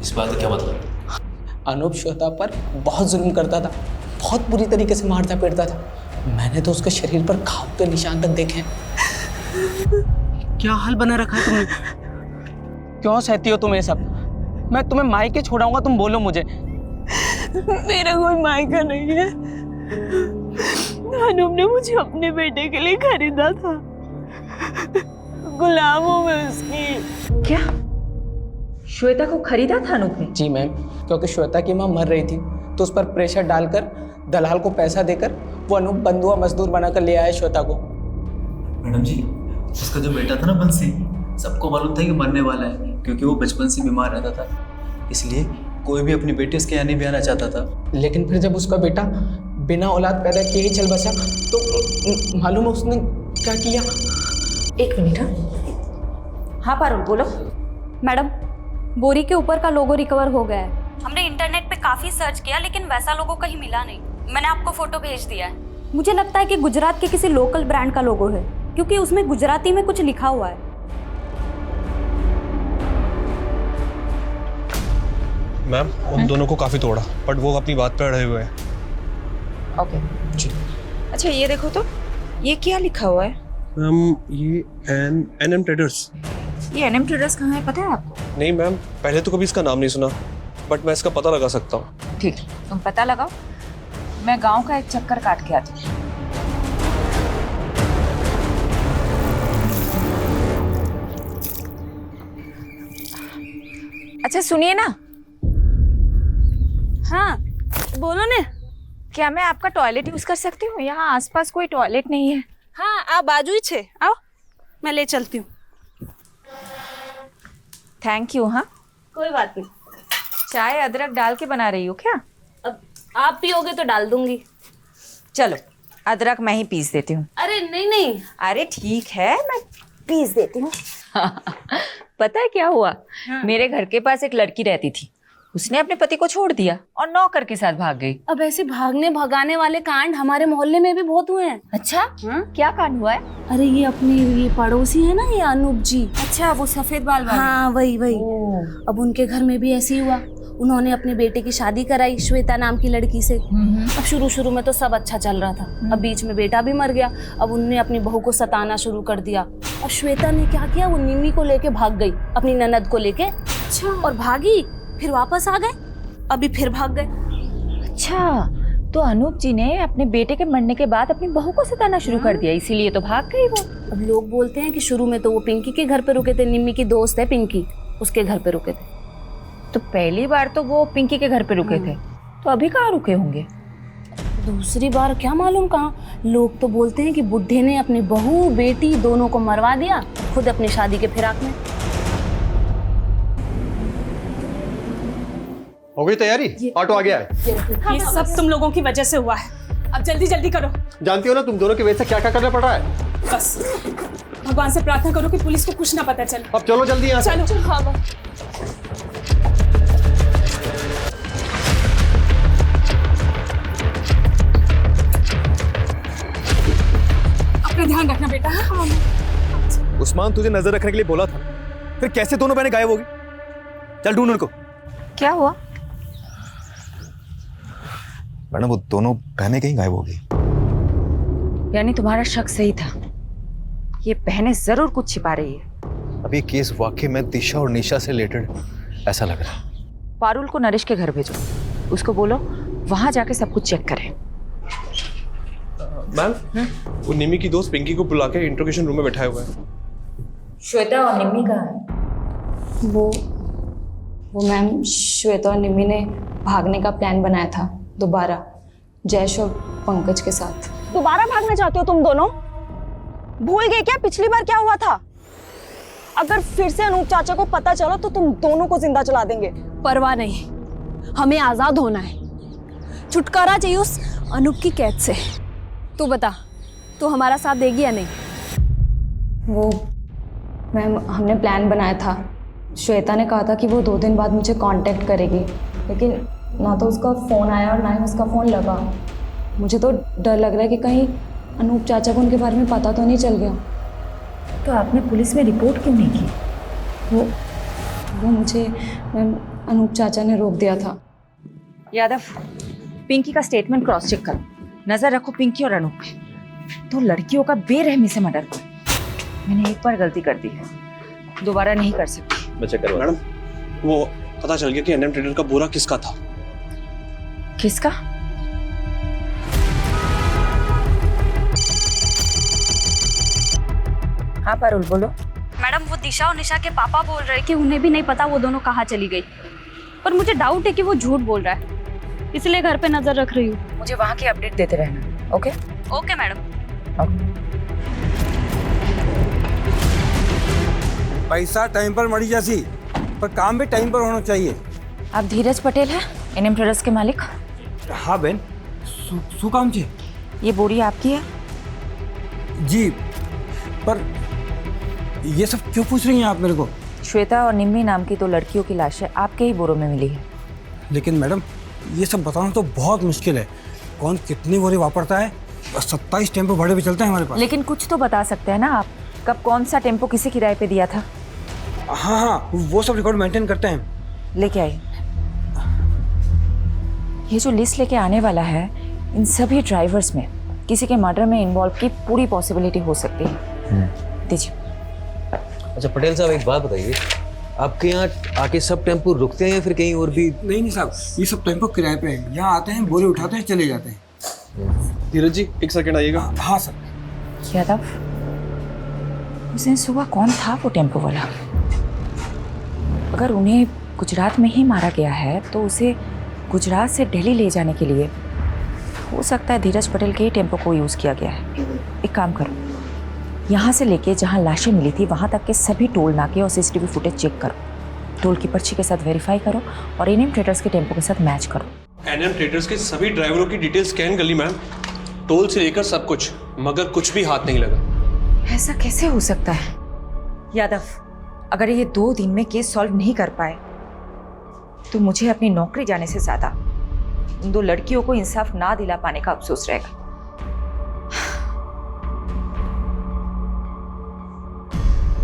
इस बात का क्या मतलब? अनूप श्वेता पर बहुत जुल्म करता था, बहुत बुरी तरीके से मारता पीटता था। मैंने तो उसके शरीर पर घाव के निशान तक देखे हैं। क्या हाल बना रखा है तुमने? क्यों सहती हो तुम ये सब? मैं तुम्हें मायके छोड़ाऊंगा, तुम बोलो मुझे। मेरा कोई मायका नहीं है। अनूप ने मुझे अपने बेटे के लिए खरीदा था, गुलाम हूं मैं उसकी। क्या श्वेता को खरीदा था अनूप ने? जी मैम, क्योंकि श्वेता की माँ मर रही थी, तो उस पर प्रेशर डालकर दलाल को पैसा देकर वो अनूप बंधुआ मजदूर बनाकर ले आया श्वेता को। मैडम जी, उसका जो बेटा था ना बंसी, सबको मालूम था कि मरने वाला है, क्योंकि वो बचपन से बीमार रहता था, इसलिए कोई भी अपनी बेटी उसके यहाँ नहीं भी आना चाहता था। लेकिन फिर जब उसका बेटा बिना औलाद पैदा किए ही चल बसा, तो मालूम है उसने क्या किया? एक मिनट। हाँ पारुल, बोलो। मैडम, बोरी के ऊपर का लोगो रिकवर हो गया है। हमने इंटरनेट पे काफी सर्च किया, लेकिन वैसा लोगो कहीं मिला नहीं। मैंने आपको फोटो भेज दिया है। मुझे लगता है कि गुजरात के किसी लोकल ब्रांड का लोगो है, क्योंकि उसमें गुजराती में कुछ लिखा हुआ है। मैम, उन दोनों को काफी तोड़ा, बट वो अपनी बात पे अड़े हुए हैं। ओके जी। अच्छा ये देखो तो, ये क्या लिखा हुआ है? मैम, ये एनएम ट्रेडर्स। ये एनएम ट्रेडर्स कहाँ है, पता है आपको? नहीं मैम, पहले तो कभी इसका नाम नहीं सुना, बट मैं इसका पता लगा सकता हूँ। ठीक, तुम पता लगाओ, मैं गांव का एक चक्कर काट के आती हूँ। अच्छा सुनिए ना। हाँ बोलो ने। क्या मैं आपका टॉयलेट यूज कर सकती हूँ? यहाँ आसपास कोई टॉयलेट नहीं है। हाँ आ बाजू ही छे, आओ मैं ले चलती हूँ। Thank you. हाँ कोई बात नहीं। चाय अदरक डाल के बना रही हो क्या? अब आप पियोगे तो डाल दूंगी। चलो अदरक मैं ही पीस देती हूँ। अरे नहीं नहीं। अरे ठीक है मैं पीस देती हूँ। पता है क्या हुआ? मेरे घर के पास एक लड़की रहती थी, उसने अपने पति को छोड़ दिया और नौकर के साथ भाग गई। अब ऐसे भागने भगाने वाले कांड हमारे मोहल्ले में भी बहुत हुए हैं। अच्छा क्या कांड हुआ है? अरे ये अपने ये पड़ोसी है ना, ये अनूप जी। अच्छा वो सफेद बाल वाले। हाँ वही वही। अब उनके घर में भी ऐसे ही हुआ। उन्होंने अपने बेटे की शादी कराई श्वेता नाम की लड़की से। अब शुरू में तो सब अच्छा चल रहा था, अब बीच में बेटा भी मर गया। अब उनने अपनी बहू को सताना शुरू कर दिया। अब श्वेता ने क्या किया, वो निम्मी को लेके भाग गई, अपनी ननद को लेके। अच्छा। और भागी, फिर वापस आ गए, अभी फिर भाग गए। अच्छा तो अनूप जी ने अपने बेटे के मरने के बाद अपनी बहू को सताना शुरू कर दिया, इसीलिए तो भाग गई वो। अब लोग बोलते हैं कि शुरू में तो वो पिंकी के घर पे रुके थे, निम्मी की दोस्त है पिंकी, उसके घर पे रुके थे। तो पहली बार तो वो पिंकी के घर पे रुके थे, तो अभी कहाँ रुके होंगे? दूसरी बार क्या मालूम कहाँ। लोग तो बोलते हैं कि बुढ़े ने अपनी बहू बेटी दोनों को मरवा दिया, खुद अपनी शादी के फिराक में। हो गई तैयारी? ऑटो आ गया है। ये सब तुम लोगों की वजह से हुआ है, अब जल्दी जल्दी करो। जानती हो ना तुम दोनों की वजह से क्या क्या करना पड़ रहा है। बस भगवान से प्रार्थना करो कि पुलिस को कुछ ना पता चले। अब चलो जल्दी यहाँ से। चलो। हाँ अपना ध्यान रखना बेटा। हाँ। उस्मान तुझे नजर रखने के लिए बोला था, फिर कैसे दोनों बहनें गायब हो गई? चल ढूंढ उनको। क्या हुआ? मैडम वो दोनों बहनें कहीं गायब हो गई। यानी तुम्हारा शक सही था, ये बहनें जरूर कुछ छिपा रही है। अब ये केस वाकई में दिशा और निशा से रिलेटेड ऐसा लग रहा है। पारुल को नरेश के घर भेजो, उसको बोलो वहां जाके सब कुछ चेक करें। मैम वो निमी की दोस्त पिंकी को बुला के इंट्रोगेशन रूम में बैठाया हुआ है। श्वेता और निम्मी कहाँ है? वो मैम श्वेता और निम्मी ने भागने का प्लान बनाया था दोबारा, जयेश और पंकज के साथ। दोबारा भागना चाहते हो तुम दोनों? भूल गए क्या पिछली बार क्या हुआ था? अगर फिर से अनूप चाचा को पता चला तो तुम दोनों को जिंदा जला देंगे। परवाह नहीं, हमें आजाद होना है, छुटकारा चाहिए उस अनूप की कैद से। तू बता, तू हमारा साथ देगी या नहीं? वो मैम हमने प्लान बनाया था, श्वेता ने कहा था कि वो 2 दिन बाद मुझे कांटेक्ट करेगी, लेकिन ना तो उसका फ़ोन आया और ना ही उसका फ़ोन लगा। मुझे तो डर लग रहा है कि कहीं अनूप चाचा को उनके बारे में पता तो नहीं चल गया। तो आपने पुलिस में रिपोर्ट क्यों नहीं की? वो मुझे मैम अनूप चाचा ने रोक दिया था। यादव, पिंकी का स्टेटमेंट क्रॉस चेक करो, नजर रखो पिंकी और अनूप पे। तो लड़कियों का बेरहमी से मर्डर करो। मैंने एक बार गलती कर दी है, दोबारा नहीं कर सकती। मैं चेक करवा। मैडम वो पता चल गया कि एनएम ट्रेडर का बोरा किसका था। किसका? हाँ पारुल बोलो। मैडम वो दिशा और निशा के पापा बोल रहे हैं कि उन्हें भी नहीं पता वो दोनों कहाँ चली गई, पर मुझे डाउट है कि वो झूठ बोल रहा है, इसलिए घर पे नजर रख रही हूँ। मुझे वहाँ की अपडेट देते रहना। Okay okay madam. पैसा टाइम पर मरी जैसी, पर काम भी टाइम पर होना चाहिए। आप धीरज पटेल हैं, एनएम ट्रेडर्स के मालिक? हाँ बहन, શું કામ છે? ये बोरी आपकी है? जी, पर ये सब क्यों पूछ रही हैं आप मेरे को? श्वेता और निम्मी नाम की 2 लड़कियों की लाशें आपके ही बोरों में मिली है। लेकिन मैडम ये सब बताना तो बहुत मुश्किल है, कौन कितनी बोरी वापरता है, 27 टेम्पो भाड़े पे चलते हैं हमारे पास। लेकिन कुछ तो बता सकते हैं ना आप, कब कौन सा टेम्पो किसी किराए पे दिया था? हाँ हाँ वो सब रिकॉर्ड मेंटेन करते हैं। लेके आइए। ये जो लिस्ट लेके आने वाला है, इन सभी ड्राइवर्स में किसी के मर्डर में इन्वॉल्व की पूरी पॉसिबिलिटी हो सकती है। दीजिए। अच्छा पटेल साहब एक बात बताइए, आपके यहाँ आके सब टेम्पो रुकते हैं या फिर कहीं और भी? नहीं साहब, ये सब टेम्पो किराए पे है, यहाँ आते हैं बोरी उठाते हैं चले जाते हैं। धीरज जी 1 सेकंड आइएगा। हाँ सर। यादव, उस दिन सुबह कौन था वो टेम्पो वाला? अगर उन्हें गुजरात में ही मारा गया है तो उसे गुजरात से दिल्ली ले जाने के लिए हो सकता है धीरज पटेल के ही टेम्पो को यूज़ किया गया है। एक काम करो, यहाँ से लेके जहाँ लाशें मिली थी वहाँ तक के सभी टोल नाके और सीसीटीवी फुटेज चेक करो, टोल की पर्ची के साथ वेरीफाई करो और एनएम ट्रेडर्स के टेम्पो के साथ मैच करो। एनएम ट्रेडर्स के सभी ड्राइवरों की डिटेल स्कैन कर ली मैम, टोल से लेकर सब कुछ, मगर कुछ भी हाथ नहीं लगा। ऐसा कैसे हो सकता है यादव? अगर ये 2 दिन में केस सॉल्व नहीं कर पाए तो मुझे अपनी नौकरी जाने से ज्यादा उन 2 लड़कियों को इंसाफ ना दिला पाने का अफसोस रहेगा।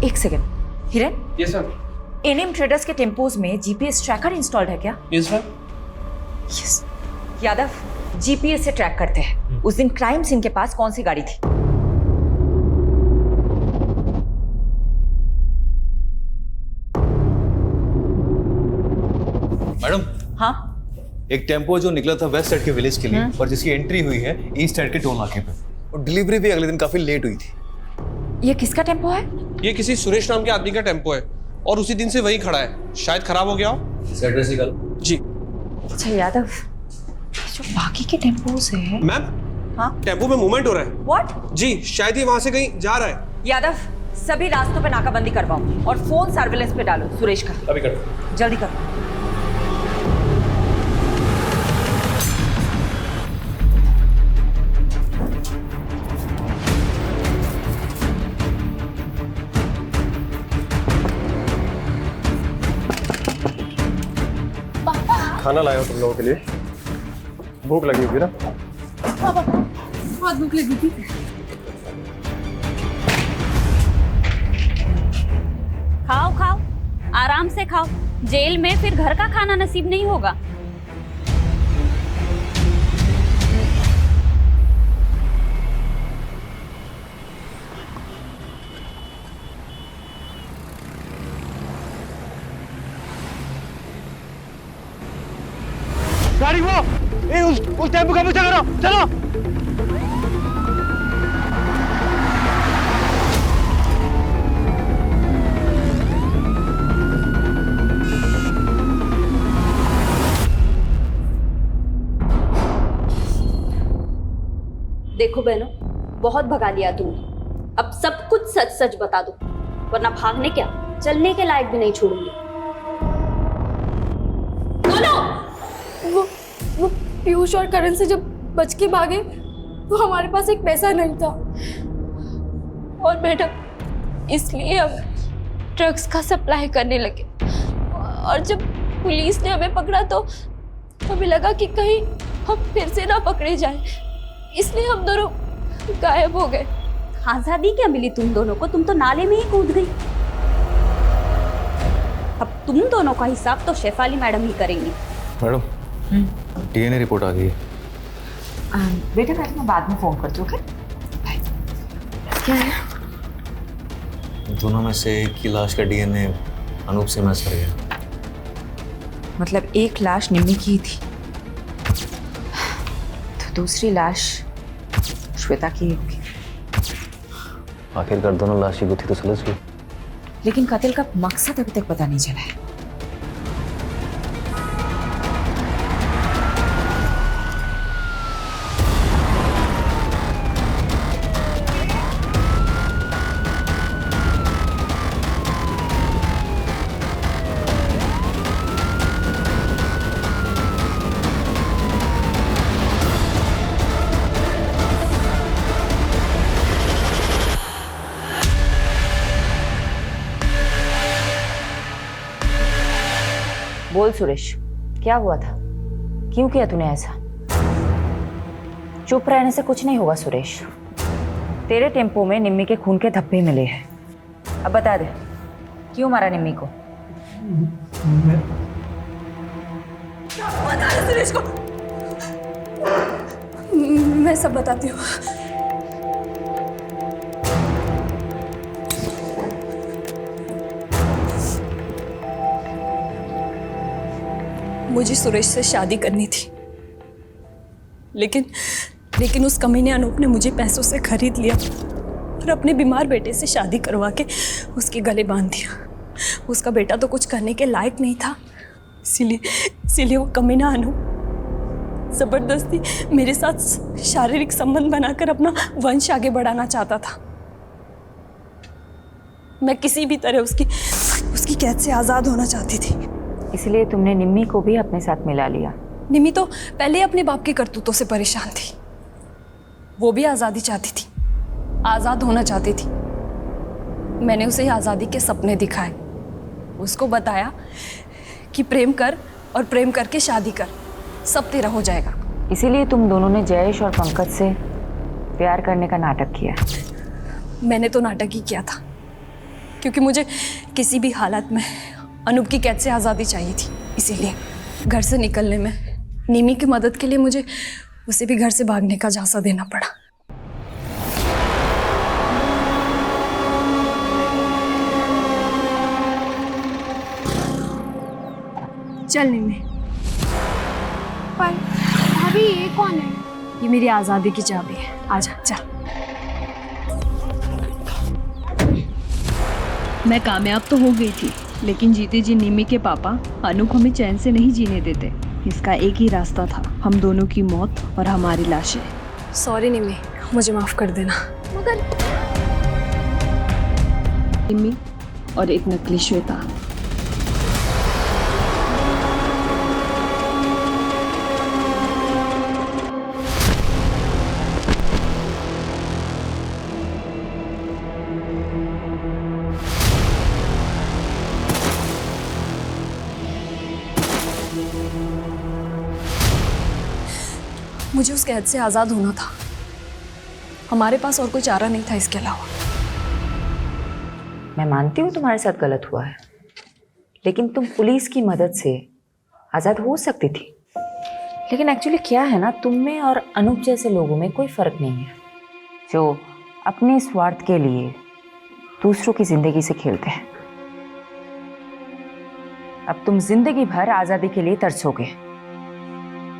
एक second, Hiren. Yes sir. NM traders के टेम्पोज में जीपीएस ट्रैकर इंस्टॉल्ड है क्या? Yes sir. Yes. Yadav, GPS से ट्रैक करते हैं उस दिन क्राइम सीन के पास कौन सी गाड़ी थी। मैडम। हाँ, एक टेम्पो जो निकला था वेस्ट साइड के विलेज के लिए और जिसकी एंट्री हुई है ईस्ट साइड के टोल नाके पे, और डिलीवरी भी अगले दिन काफी लेट हुई थी। ये किसका टेम्पो है? ये किसी सुरेश नाम के आदमी का टेम्पो है और उसी दिन से वही खड़ा है, शायद खराब हो गया हो। एड्रेस निकाल। जी। अच्छा यादव, जो बाकी के टेम्पोज है। मैम, हाँ, टेम्पो में मूवमेंट हो रहा है। व्हाट? जी, शायद ये वहां से कहीं जा रहा है। यादव, सभी रास्तों पे नाकाबंदी करवाओ और फोन सर्विलेंस पे डालो सुरेश का। अभी करो। जल्दी करो। खाना लाया हूं तुम लोगों के लिए, भूख लगी होगी ना? हाँ पापा, बहुत भूख लगी थी। खाओ खाओ, आराम से खाओ, जेल में फिर घर का खाना नसीब नहीं होगा। गाड़ी वो, उस टेम्पो का पीछा करो, चलो। देखो बहनों, बहुत भगा लिया तुमने, अब सब कुछ सच सच बता दो, वरना भागने क्या चलने के लायक भी नहीं छोड़ूंगी। वो पीयूष और करण से जब बच के भागे तो हमारे पास एक पैसा नहीं था और मैडम इसलिए हम ड्रग्स का सप्लाई करने लगे, और जब पुलिस ने हमें पकड़ा तो हमें लगा कि कहीं हम फिर से ना पकड़े जाएं, इसलिए हम दोनों गायब हो गए। आजादी क्या मिली तुम दोनों को, तुम तो नाले में ही कूद गई। अब तुम दोनों का हिसाब तो शेफाली मैडम ही करेंगी। मैडम, डीएनए रिपोर्ट आ गई है। बेटा मैं बाद में फोन करती हूँ। ओके? क्या है? दोनों में से एक की लाश का डीएनए अनूप से मैच कर गया। मतलब एक लाश निम्मी की थी तो दूसरी लाश श्वेता की होगी। आखिरकार दोनों लाश की गुत्थी तो सुलझ गई, लेकिन कत्ल का मकसद अभी तक पता नहीं चला है। बोल सुरेश, क्या हुआ था? क्यों किया तूने ऐसा? चुप रहने से कुछ नहीं होगा सुरेश। तेरे टेम्पो में निम्मी के खून के धब्बे मिले हैं। अब बता दे, क्यों मारा निम्मी को? बता दे सुरेश को। मैं सब बताती हूँ। मुझे सुरेश से शादी करनी थी, लेकिन उस कमीने अनूप ने मुझे पैसों से खरीद लिया और अपने बीमार बेटे से शादी करवा के उसके गले बांध दिया। उसका बेटा तो कुछ करने के लायक नहीं था, इसीलिए वो कमीना अनु जबरदस्ती मेरे साथ शारीरिक संबंध बनाकर अपना वंश आगे बढ़ाना चाहता था। मैं किसी भी तरह उसकी कैद से आजाद होना चाहती थी। इसलिए तुमने निम्मी को भी अपने साथ मिला लिया। निम्मी तो पहले ही अपने बाप की करतूतों से परेशान थी। वो भी आजादी चाहती थी, आजाद होना चाहती थी। मैंने उसे आजादी के सपने दिखाए, उसको बताया कि प्रेम कर और प्रेम करके शादी कर, सब तेरा हो जाएगा। इसीलिए तुम दोनों ने जयेश और पंकज से प्यार करने का नाटक किया। मैंने तो नाटक ही किया था, क्योंकि मुझे किसी भी हालत में अनूप की कैद से आज़ादी चाहिए थी। इसीलिए घर से निकलने में निमी की मदद के लिए मुझे उसे भी घर से भागने का झांसा देना पड़ा। चल निमी। पर भाभी ये कौन है? ये मेरी आज़ादी की चाबी है, आजा चल। मैं कामयाब तो हो गई थी, लेकिन जीते जी निमी के पापा अनूप हमें चैन से नहीं जीने देते। इसका एक ही रास्ता था, हम दोनों की मौत और हमारी लाशें। सॉरी निमी, मुझे माफ कर देना। मगर निमी और एक नकली श्वेता। मुझे उस कैद से आज़ाद होना था, हमारे पास और कोई चारा नहीं था इसके अलावा। मैं मानती हूँ तुम्हारे साथ गलत हुआ है, लेकिन तुम पुलिस की मदद से आज़ाद हो सकती थी। लेकिन एक्चुअली क्या है ना, तुम में और अनूप जैसे लोगों में कोई फ़र्क नहीं है, जो अपने स्वार्थ के लिए दूसरों की ज़िंदगी से खेलते हैं। अब तुम जिंदगी भर आज़ादी के लिए तरसोगे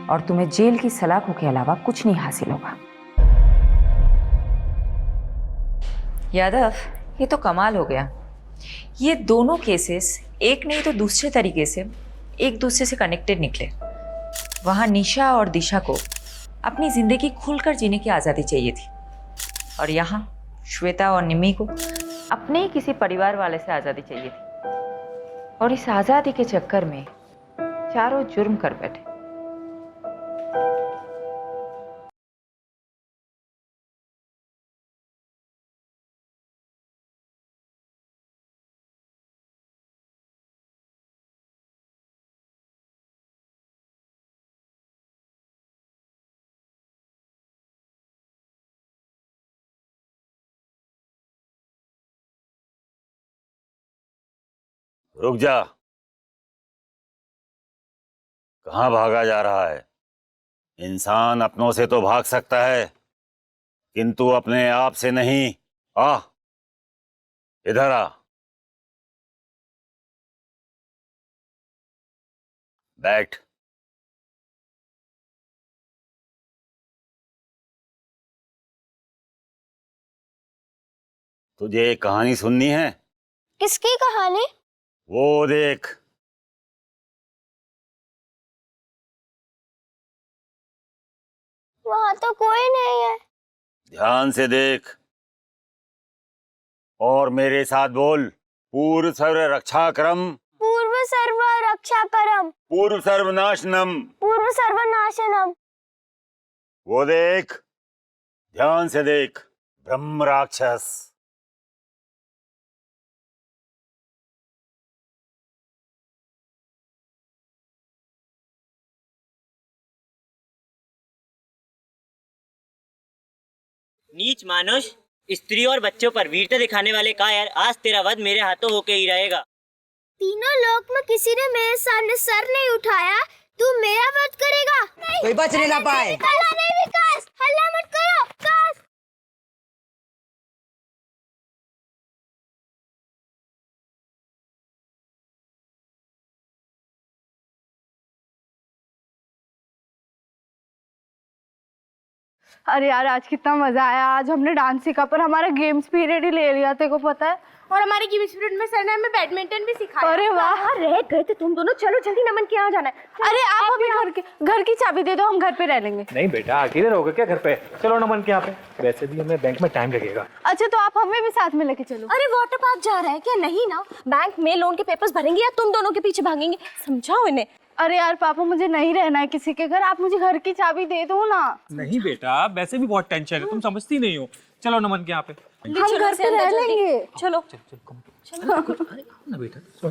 और तुम्हें जेल की सलाखों के अलावा कुछ नहीं हासिल होगा। यादव, ये तो कमाल हो गया। ये दोनों केसेस एक नहीं तो दूसरे तरीके से एक दूसरे से कनेक्टेड निकले। वहाँ निशा और दिशा को अपनी जिंदगी खुलकर जीने की आज़ादी चाहिए थी, और यहाँ श्वेता और निम्मी को अपने ही किसी परिवार वाले से आज़ादी चाहिए थी, और इस आज़ादी के चक्कर में चारों जुर्म कर बैठे। रुक जा, कहाँ भागा जा रहा है? इंसान अपनों से तो भाग सकता है, किंतु अपने आप से नहीं। आ, इधर आ, बैठ। तुझे एक कहानी सुननी है? किसकी कहानी? वो देख, वहां तो कोई नहीं है। ध्यान से देख और मेरे साथ बोल। पूर्व सर्व रक्षा करम, पूर्व सर्व रक्षा करम, पूर्व सर्वनाशनम, पूर्व सर्वनाशनम। वो देख, ध्यान से देख, ब्रह्म राक्षस। नीच मानुष, स्त्री और बच्चों पर वीरता दिखाने वाले कायर, आज तेरा वध मेरे हाथों होके ही रहेगा। तीनों लोक में किसी ने मेरे सामने सर नहीं उठाया, तू मेरा वध करेगा? कोई बच नहीं पाए। हल्ला नहीं विकास, हल्ला मत करो विकास। अरे यार, आज कितना मजा आया। आज हमने डांस सीखा, पर हमारा गेम्स पीरियड ही ले लिया, तेरे को पता है? और हमारे गेम्स पीरियड में सर ने हमें बैडमिंटन भी सिखाया। अरे वाह, रह गए थे तुम दोनों। चलो जल्दी, नमन के यहाँ जाना है। अरे आप हमें घर की चाबी दे दो, हम घर पे रह लेंगे। नहीं बेटा, अकेले रहोगे क्या घर पे? चलो नमन के यहाँ पे, वैसे भी हमें बैंक में टाइम लगेगा। अच्छा तो आप हमें भी साथ में लेके चलो। अरे वाटर पार्क जा रहा है क्या? नहीं ना, बैंक में लोन के पेपर्स भरेंगे या तुम दोनों के पीछे भागेंगे? समझाओ इन्हें। अरे यार पापा, मुझे नहीं रहना है किसी के घर, आप मुझे घर की चाबी दे दो ना। नहीं बेटा, वैसे भी बहुत टेंशन है, तुम समझती नहीं हो। चलो नमन के यहाँ पे, हम घर पे रह लेंगे। चलो ना बेटा।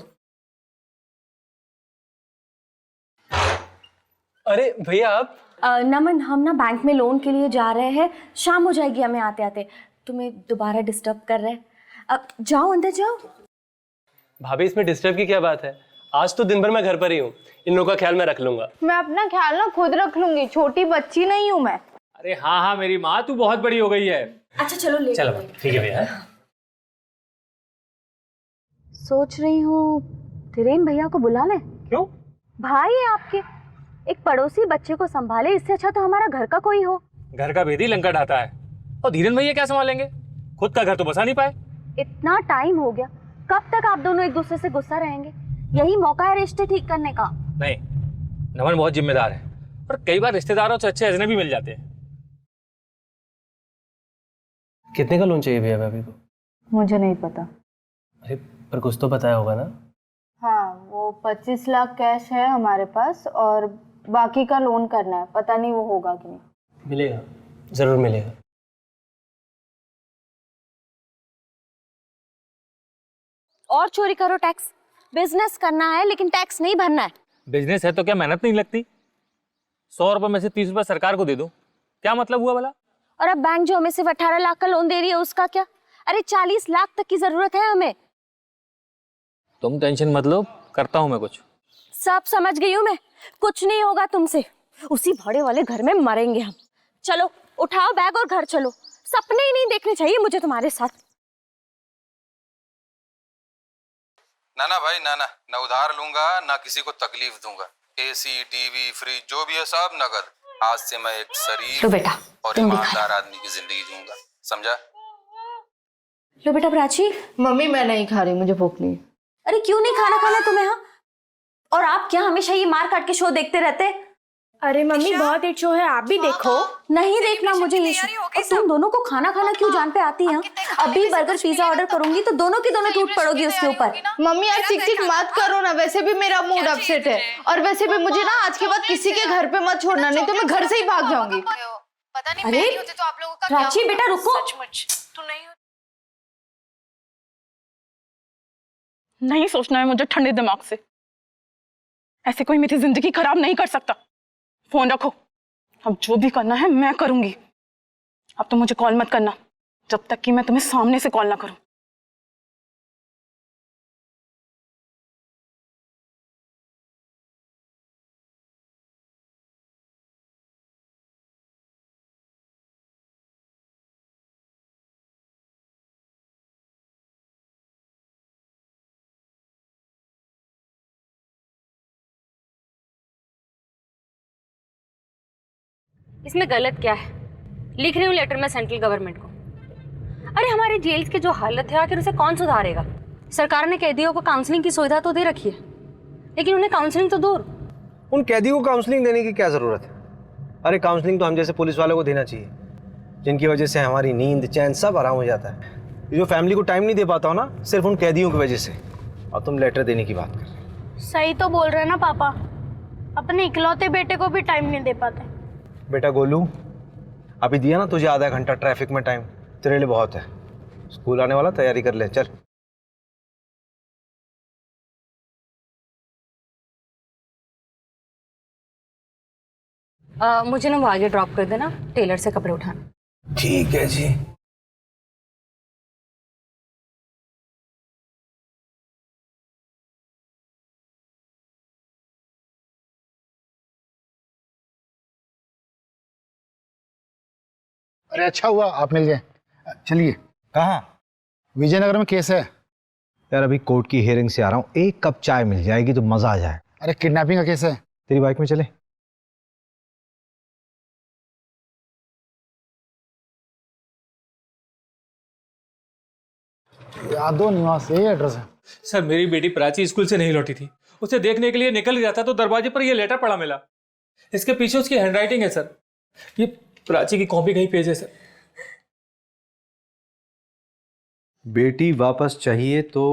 अरे भैया आप नमन, हम ना बैंक में लोन के लिए जा रहे हैं, शाम हो जाएगी हमें आते आते। तुम्हें दोबारा डिस्टर्ब कर रहे हैं, अब जाओ अंदर जाओ। भाभी इसमें डिस्टर्ब की क्या बात है? आज तो दिन भर मैं घर पर ही हूँ, इन लोगों का ख्याल मैं रख लूंगा। मैं अपना ख्याल ना खुद रख लूंगी, छोटी बच्ची नहीं हूँ मैं। अरे हाँ हाँ मेरी माँ, तू बहुत बड़ी हो गई है। अच्छा चलो ले चलो ठीक है भैया। सोच रही हूँ धीरेन भैया को बुला ले। क्यों? भाई है आपके, एक पड़ोसी बच्चे को संभाले, इससे अच्छा तो हमारा घर का कोई हो। घर का भेदी लंका ढाता है, और धीरेन भैया क्या संभालेंगे? खुद का घर तो बसा नहीं पाए। इतना टाइम हो गया, कब तक आप दोनों एक दूसरे से गुस्सा रहेंगे? यही मौका है रिश्ते ठीक करने का। नहीं, नमन बहुत जिम्मेदार है, और कई बार रिश्तेदारों से अच्छे अजनबी मिल जाते हैं। कितने का लोन चाहिए भैया भाभी को? मुझे नहीं पता। अरे पर कुछ तो बताया होगा ना? हाँ, वो 25 लाख कैश है हमारे पास, और बाकी का लोन करना है, पता नहीं वो होगा कि नहीं। मिलेगा, जरूर मिलेगा। और चोरी करो टैक्स, बिजनेस करना है लेकिन टैक्स नहीं भरना है। बिजनेस है तो क्या मेहनत नहीं लगती? 100 रुपए में से 30 रुपए सरकार को दे दूं, क्या मतलब हुआ भला? और अब बैंक जो हमें सिर्फ 18 लाख का लोन दे रही है, उसका क्या? अरे 40 लाख तक की जरूरत है हमें। तुम टेंशन मत लो, करता हूं मैं कुछ। सब समझ गई हूँ मैं, कुछ नहीं होगा तुमसे, उसी भाड़े वाले घर में मरेंगे हम। चलो उठाओ बैग और घर चलो, सपने ही नहीं देखने चाहिए मुझे तुम्हारे साथ। ना ना भाई, ना ना, ना उधार लूंगा ना किसी को तकलीफ दूंगा। एसी, टीवी, फ्रिज जो भी है सब नगद। आज से मैं एक शरीफ लो बेटा, और तुम भी ईमानदार आदमी की जिंदगी जीऊंगा, समझा? लो बेटा प्राची। मम्मी मैं नहीं खा रही, मुझे भूख नहीं। अरे क्यों नहीं खाना खाना तुम्हें? हाँ, और आप क्या हमेशा ये मार काट के शो देखते रहते? अरे मम्मी बहुत हिट शो है, आप भी देखो। नहीं देखना मुझे ये शो। और तुम दोनों को खाना खाना क्यों जान पे आती है? अभी बर्गर पिज्जा ऑर्डर करूंगी तो दोनों की दोनों टूट पड़ोगी उसके ऊपर। मम्मी यार चिक चिक मत करो ना, वैसे भी मेरा मूड अपसेट है, और वैसे भी मुझे ना आज के बाद किसी के घर पे मत छोड़ना, नहीं तो मैं घर से ही भाग जाऊंगी। पता नहीं मैं होती तो आप लोगों का प्राची बेटा रुको। तू नहीं नहीं सोचना है मुझे ठंडे दिमाग से, ऐसे कोई मेरी जिंदगी खराब नहीं कर सकता। फोन रखो, अब जो भी करना है मैं करूंगी। अब तो मुझे कॉल मत करना जब तक कि मैं तुम्हें सामने से कॉल ना करूं। इसमें गलत क्या है? लिख रही हूँ लेटर में सेंट्रल गवर्नमेंट को। अरे हमारे जेल्स की जो हालत है आखिर उसे कौन सुधारेगा? सरकार ने कैदियों को काउंसलिंग की सुविधा तो दे रखी है, लेकिन उन्हें काउंसलिंग तो दूर। उन कैदियों को काउंसलिंग देने की क्या जरूरत है? अरे काउंसलिंग तो हम जैसे पुलिस वालों को देना चाहिए, जिनकी वजह से हमारी नींद चैन सब आराम हो जाता है। ये जो फैमिली को टाइम नहीं दे पाता हो ना, सिर्फ उन कैदियों की वजह से। और तुम लेटर देने की बात कर रहे हो। सही तो बोल रहे हैं ना पापा, अपने इकलौते बेटे को भी टाइम नहीं दे पाते। बेटा गोलू, अभी दिया ना तुझे आधा घंटा ट्रैफिक में टाइम, तेरे लिए बहुत है। स्कूल आने वाला, तैयारी कर ले, चल। मुझे ना वो आगे ड्रॉप कर देना, टेलर से कपड़े उठाना। ठीक है जी। अरे अच्छा हुआ आप मिल गए। चलिए। कहाँ? विजयनगर में केस है यार, अभी कोर्ट की हियरिंग से आ रहा हूँ, एक कप चाय मिल जाएगी तो मजा आ जाए। अरे किडनैपिंग का केस है। तेरी बाइक में चले? यादव निवास यही एड्रेस है? सर मेरी बेटी प्राची स्कूल से नहीं लौटी थी, उसे देखने के लिए निकल गया था तो दरवाजे पर यह लेटर पड़ा मिला। इसके पीछे उसकी हैंडराइटिंग है सर। ये प्राची की कॉपी कहीं पेज है सर। बेटी वापस चाहिए तो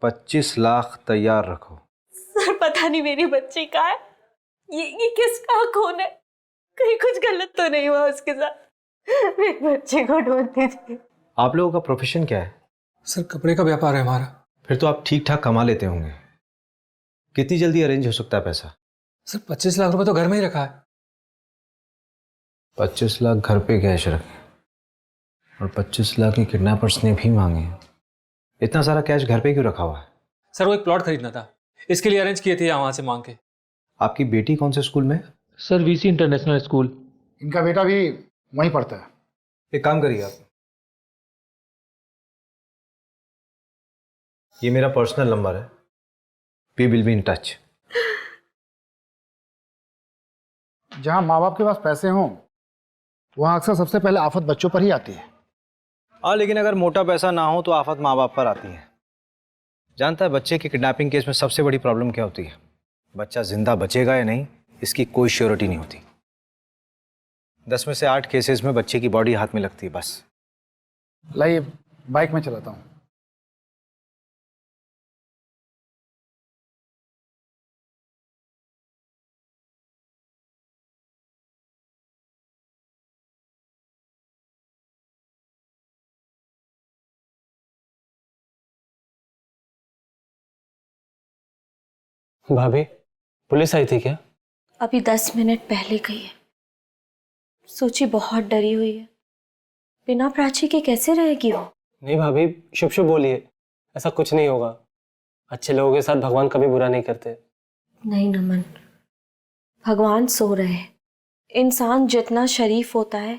25 लाख तैयार रखो। सर पता नहीं मेरी बच्ची कहाँ है। ये किसका खून है? कहीं कुछ गलत तो नहीं हुआ उसके साथ? मेरे बच्चे को ढूंढ दीजिए। आप लोगों का प्रोफेशन क्या है? सर कपड़े का व्यापार है हमारा। फिर तो आप ठीक ठाक कमा लेते होंगे। कितनी जल्दी अरेंज हो सकता है पैसा? सर 25 लाख रुपए तो घर में ही रखा है। 25 लाख घर पे कैश रखे और 25 लाख के किडनैपर्स ने भी मांगे। इतना सारा कैश घर पे क्यों रखा हुआ है? सर वो एक प्लॉट खरीदना था, इसके लिए अरेंज किए थे वहां से मांग के। आपकी बेटी कौन से स्कूल में? Sir VC international school. इनका बेटा भी वहीं पढ़ता है। एक काम करिए आप, ये मेरा पर्सनल नंबर है, we will be in touch. जहां माँ बाप के पास पैसे हों वहां अक्सर सबसे पहले आफत बच्चों पर ही आती है। हाँ, लेकिन अगर मोटा पैसा ना हो तो आफत माँ बाप पर आती है। जानता है बच्चे की किडनैपिंग केस में सबसे बड़ी प्रॉब्लम क्या होती है? बच्चा जिंदा बचेगा या नहीं इसकी कोई श्योरिटी नहीं होती। 10 में से 8 केसेस में बच्चे की बॉडी हाथ में लगती है बस। लाइए बाइक में चलाता हूँ। भाभी पुलिस आई थी क्या? अभी 10 मिनट पहले गई है। सोची बहुत डरी हुई है, बिना प्राची के कैसे रहेगी वो? नहीं भाभी, शुभ शुभ बोलिए, ऐसा कुछ नहीं होगा। अच्छे लोगों के साथ भगवान कभी बुरा नहीं करते। नहीं नमन, भगवान सो रहे हैं। इंसान जितना शरीफ होता है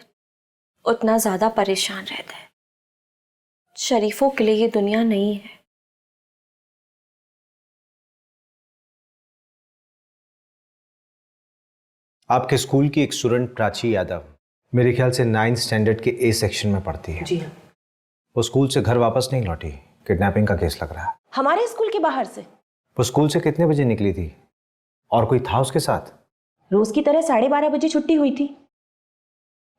उतना ज्यादा परेशान रहता है। शरीफों के लिए ये दुनिया नहीं है। आपके स्कूल की एक स्टूडेंट प्राची यादव मेरे ख्याल से 9th स्टैंडर्ड के ए सेक्शन में पढ़ती है। जी हाँ। वो स्कूल से घर वापस नहीं लौटी, किडनैपिंग का केस लग रहा है। हमारे स्कूल के बाहर से? वो स्कूल से कितने बजे निकली थी और कोई था उसके साथ? रोज की तरह 12:30 बजे छुट्टी हुई थी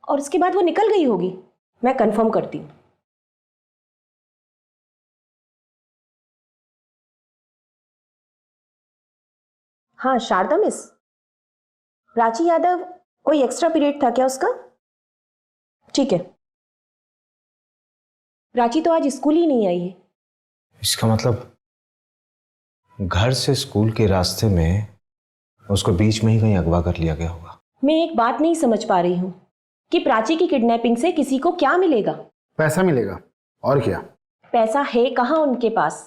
और उसके बाद वो निकल गई होगी। मैं कंफर्म करती हूँ। हाँ शारदा मिस, प्राची यादव कोई एक्स्ट्रा पीरियड था क्या उसका? ठीक है। प्राची तो आज स्कूल ही नहीं आई है। इसका मतलब घर से स्कूल के रास्ते में उसको बीच में ही कहीं अगवा कर लिया गया होगा। मैं एक बात नहीं समझ पा रही हूँ कि प्राची की किडनैपिंग से किसी को क्या मिलेगा? पैसा मिलेगा और क्या। पैसा है कहाँ उनके पास?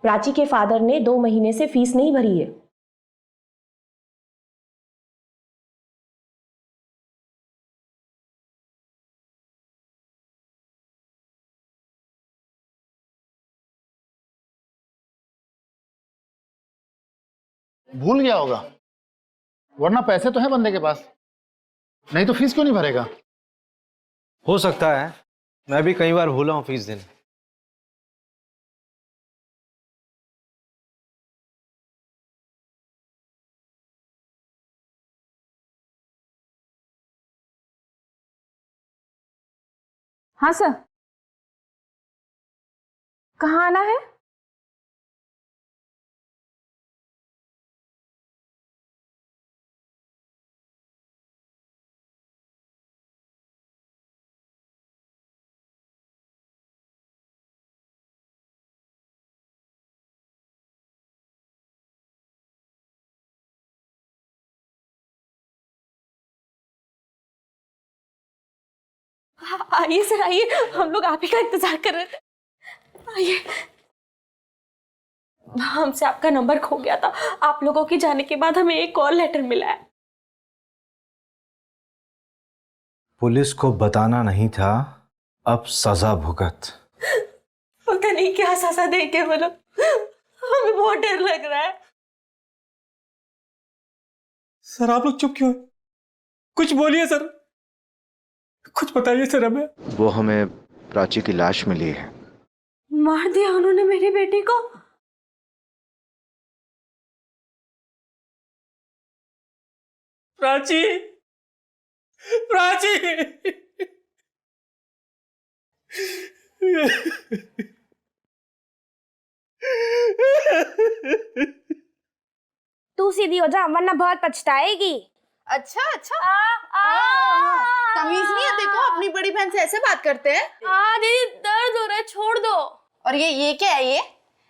प्राची के फादर ने 2 महीने से फीस नहीं भरी है। भूल गया होगा, वरना पैसे तो हैं बंदे के पास, नहीं तो फीस क्यों नहीं भरेगा? हो सकता है, मैं भी कई बार भूला हूं फीस देने। हाँ सर, कहाँ आना है? आइए सर आइए, हम लोग आप ही का इंतजार कर रहे थे। आइए। हमसे आपका नंबर खो गया था। आप लोगों के जाने के बाद हमें एक कॉल लेटर मिला है। पुलिस को बताना नहीं था, अब सजा भुगत। पता नहीं क्या सजा देंगे वो लोग, हमें बहुत डर लग रहा है। सर आप लोग चुप क्यों? कुछ बोलिए सर, कुछ बताइए सर हमें। वो हमें प्राची की लाश मिली है, मार दिया उन्होंने मेरी बेटी को। प्राची, प्राची। तू सीधी हो जा वरना बहुत पछताएगी। अच्छा अच्छा तमीज नहीं है देखो, अपनी बड़ी बहन से ऐसे बात करते हैं। दीदी दर्द हो रहा है, छोड़ दो। और ये क्या है, ये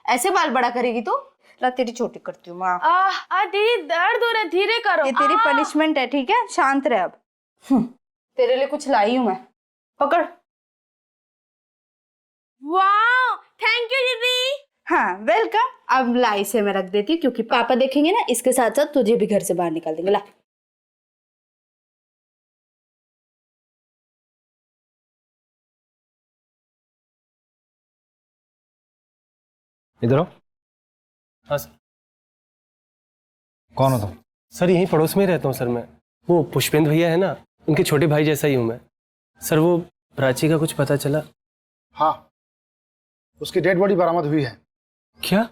ऐसे बाल बड़ा करेगी तू? ला तेरी छोटी करती हूँ माँ। दीदी दर्द हो रहा है, धीरे करो। ये तेरी पनिशमेंट है, ठीक है? शांत रह अब। तेरे लिए कुछ लाई हूँ मैं, पकड़। वाह, थैंक यू दीदी। हाँ वेलकम। अब लाई से मैं रख देती हूँ क्योंकि पापा देखेंगे ना, इसके साथ साथ तुझे भी घर से बाहर निकाल देंगे। ला। इधर आओ। हाँ सर। कौन हो तुम? सर यहीं पड़ोस में ही रहता हूँ सर मैं। वो पुष्पेंद्र भैया है ना, उनके छोटे भाई जैसा ही हूँ मैं। सर वो प्राची का कुछ पता चला? हाँ, उसकी डेड बॉडी बरामद हुई है। क्या?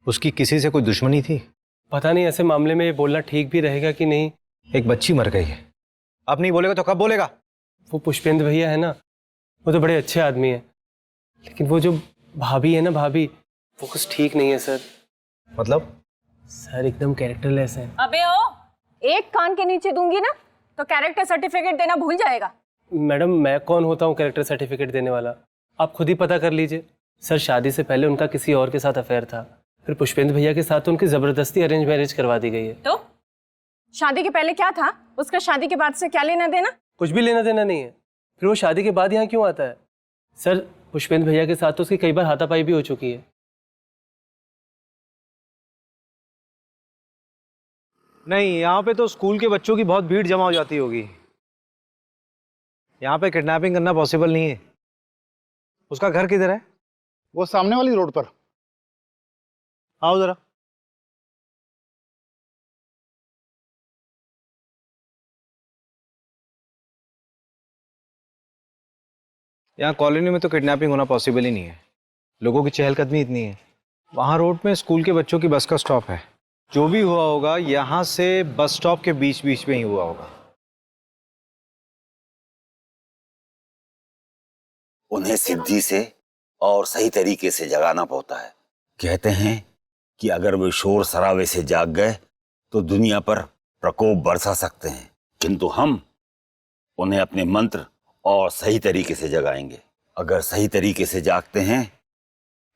उसकी किसी से कोई दुश्मनी थी? पता नहीं, ऐसे मामले में ये बोलना ठीक भी रहेगा कि नहीं। एक बच्ची मर गई है, अब नहीं बोलेगा तो कब बोलेगा? वो पुष्पेंद्र भैया है ना, वो तो बड़े अच्छे आदमी है, लेकिन वो जो भाभी है ना, भाभी, वो कुछ ठीक नहीं है सर। मतलब? सर एकदम कैरेक्टरलेस है। अबे ओ, एक कान के नीचे दूंगी ना तो कैरेक्टर सर्टिफिकेट देना भूल जाएगा। मैडम मैं कौन होता हूँ कैरेक्टर सर्टिफिकेट देने वाला? आप खुद ही पता कर लीजिए। सर शादी से पहले उनका किसी और के साथ अफेयर था, फिर पुष्पेंद्र भैया के साथ तो उनकी जबरदस्ती अरेंज मैरिज करवा दी गई है। तो शादी के पहले क्या था उसका, शादी के बाद से क्या लेना देना? कुछ भी लेना देना नहीं है। फिर वो शादी के बाद यहाँ क्यों आता है? सर पुष्पेंद्र भैया के साथ तो उसकी कई बार हाथापाई भी हो चुकी है। नहीं, यहाँ पे तो स्कूल के बच्चों की बहुत भीड़ जमा हो जाती होगी। यहाँ पे किडनैपिंग करना पॉसिबल नहीं है। उसका घर किधर है? वो सामने वाली रोड पर। आओ जरा। यहाँ कॉलोनी में तो किडनैपिंग होना पॉसिबल ही नहीं है, लोगों की चहलकदमी इतनी है। वहाँ रोड में स्कूल के बच्चों की बस का स्टॉप है। जो भी हुआ होगा यहाँ से बस स्टॉप के बीच बीच में ही हुआ होगा। उन्हें सिद्धि से और सही तरीके से जगाना पड़ता है। कहते हैं कि अगर वे शोर शराबे से जाग गए तो दुनिया पर प्रकोप बरसा सकते हैं, किंतु हम उन्हें अपने मंत्र और सही तरीके से जगाएंगे। अगर सही तरीके से जागते हैं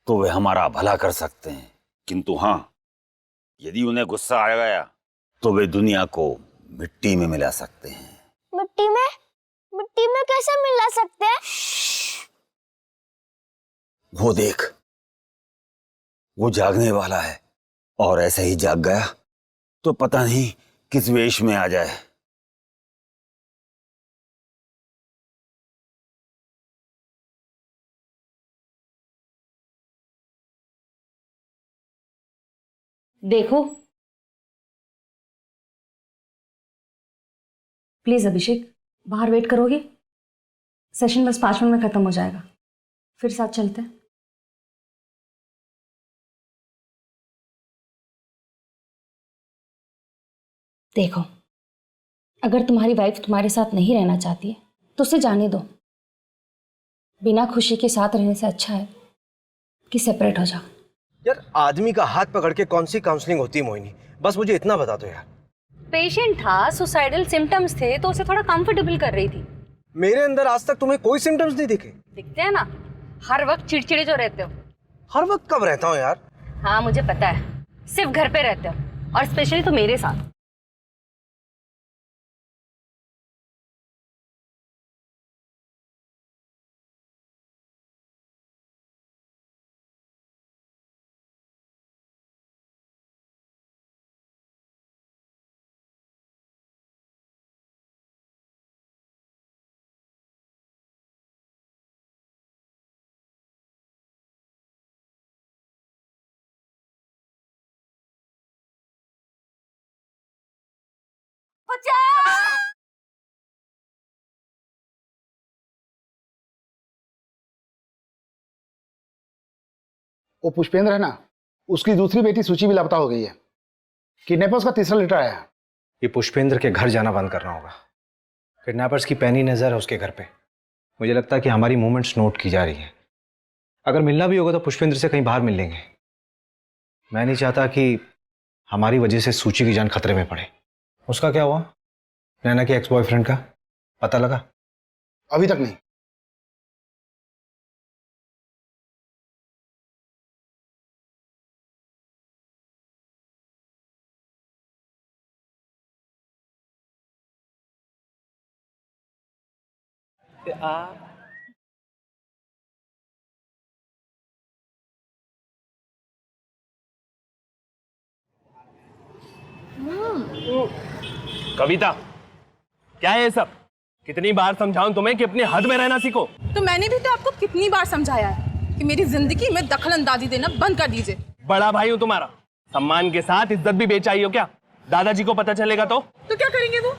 तो वे हमारा भला कर सकते हैं, किंतु हाँ, यदि उन्हें गुस्सा आ गया तो वे दुनिया को मिट्टी में मिला सकते हैं। मिट्टी में कैसे मिला सकते हैं? वो देख, वो जागने वाला है, और ऐसे ही जाग गया तो पता नहीं किस वेश में आ जाए। देखो प्लीज अभिषेक, बाहर वेट करोगे? सेशन बस 5 मिनट में खत्म हो जाएगा, फिर साथ चलते हैं। देखो, अगर तुम्हारी वाइफ तुम्हारे साथ नहीं रहना चाहती है तो उसे जाने दो। बिना खुशी के साथ रहने से अच्छा है कि सेपरेट हो जाओ। यार आदमी का हाथ पकड़ के कौन सी काउंसलिंग होती है मोहिनी? बस मुझे इतना बता दो यार। पेशेंट था, सुसाइडल सिम्टम्स थे तो उसे थोड़ा कंफर्टेबल कर रही थी। मेरे अंदर आज तक तुम्हें कोई सिम्टम्स नहीं दिखे? दिखते हैं ना, हर वक्त चिड़चिड़े जो रहते हो। हर वक्त कब रहता हूँ यार? हाँ मुझे पता है, सिर्फ घर पे रहते हो, और स्पेशली तो मेरे साथ। वो पुष्पेंद्र है ना, उसकी दूसरी बेटी सूची भी लापता हो गई है। किडनैपर्स का तीसरा लेटर आया है। ये पुष्पेंद्र के घर जाना बंद करना होगा। किडनैपर्स की पैनी नजर है उसके घर पे। मुझे लगता है कि हमारी मूवमेंट्स नोट की जा रही है। अगर मिलना भी होगा तो पुष्पेंद्र से कहीं बाहर मिल लेंगे। मैं नहीं चाहता कि हमारी वजह से सूची की जान खतरे में पड़े। उसका क्या हुआ? नैना के एक्स बॉयफ्रेंड का पता लगा? अभी तक नहीं। कविता, क्या है ये सब? कितनी बार समझाऊं तुम्हें कि अपनी हद में रहना सीखो। तो मैंने भी तो आपको कितनी बार समझाया है कि मेरी जिंदगी में दखल अंदाजी देना बंद कर दीजिए। बड़ा भाई हूं तुम्हारा, सम्मान के साथ इज्जत भी बेचाई हो क्या? दादाजी को पता चलेगा तो क्या करेंगे वो?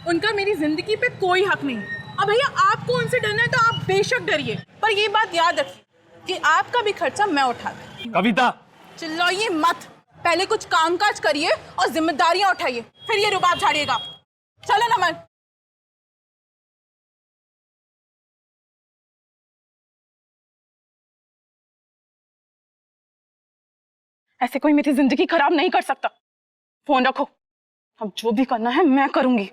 उनका मेरी जिंदगी पे कोई हक नहीं। अब भैया आपको उनसे डरना है तो आप बेशक डरिए, पर ये बात याद रखिए कि आपका भी खर्चा मैं उठाऊंगी। कविता, चिल्लाइए मत, पहले कुछ कामकाज करिए और जिम्मेदारियां उठाइए, फिर ये रुबाब झाड़िएगा। चलो नमन। ऐसे कोई मेरी जिंदगी खराब नहीं कर सकता। फोन रखो, अब जो भी करना है मैं करूंगी।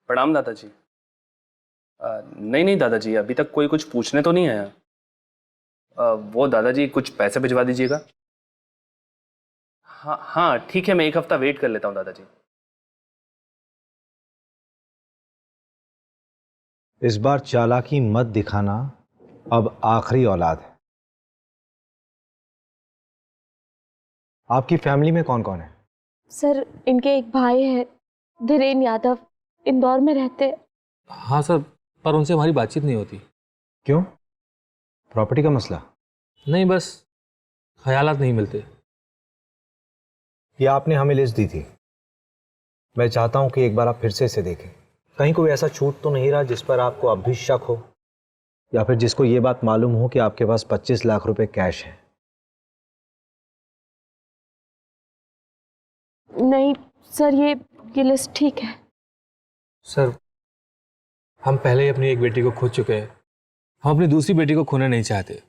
प्रणाम दादाजी। नहीं दादाजी, अभी तक कोई कुछ पूछने तो नहीं आया। वो दादाजी कुछ पैसे भिजवा दीजिएगा। हाँ ठीक है, मैं 1 हफ्ता वेट कर लेता हूँ दादाजी। इस बार चालाकी मत दिखाना, अब आखिरी औलाद है। आपकी फैमिली में कौन कौन है? सर, इनके एक भाई है धीरेन यादव, इंदौर में रहते। हाँ सर, पर उनसे हमारी बातचीत नहीं होती। क्यों? प्रॉपर्टी का मसला? नहीं, बस ख्यालात नहीं मिलते। ये आपने हमें लिस्ट दी थी। मैं चाहता हूं कि एक बार आप फिर से इसे देखें। कहीं कोई ऐसा छूट तो नहीं रहा जिस पर आपको अब भी शक हो, या फिर जिसको ये बात मालूम हो कि आपके पास 25 लाख रुपए कैश है। नहीं सर, ये लिस्ट ठीक है। सर, हम पहले ही अपनी एक बेटी को खो चुके हैं, हम अपनी दूसरी बेटी को खोना नहीं चाहते।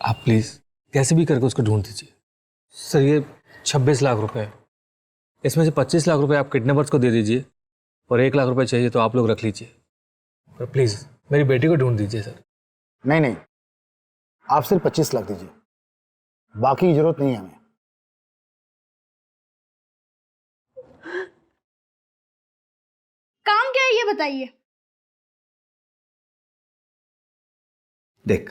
आप प्लीज़ कैसे भी करके उसको ढूंढ दीजिए। सर, ये 26 लाख रुपए है, इसमें से 25 लाख रुपए आप किडनैपर्स को दे दीजिए और 1 लाख रुपए चाहिए तो आप लोग रख लीजिए। पर प्लीज़ मेरी बेटी को ढूंढ दीजिए सर। नहीं, आप सिर्फ 25 लाख दीजिए, बाकी की जरूरत नहीं है हमें। काम क्या है ये बताइए। देख,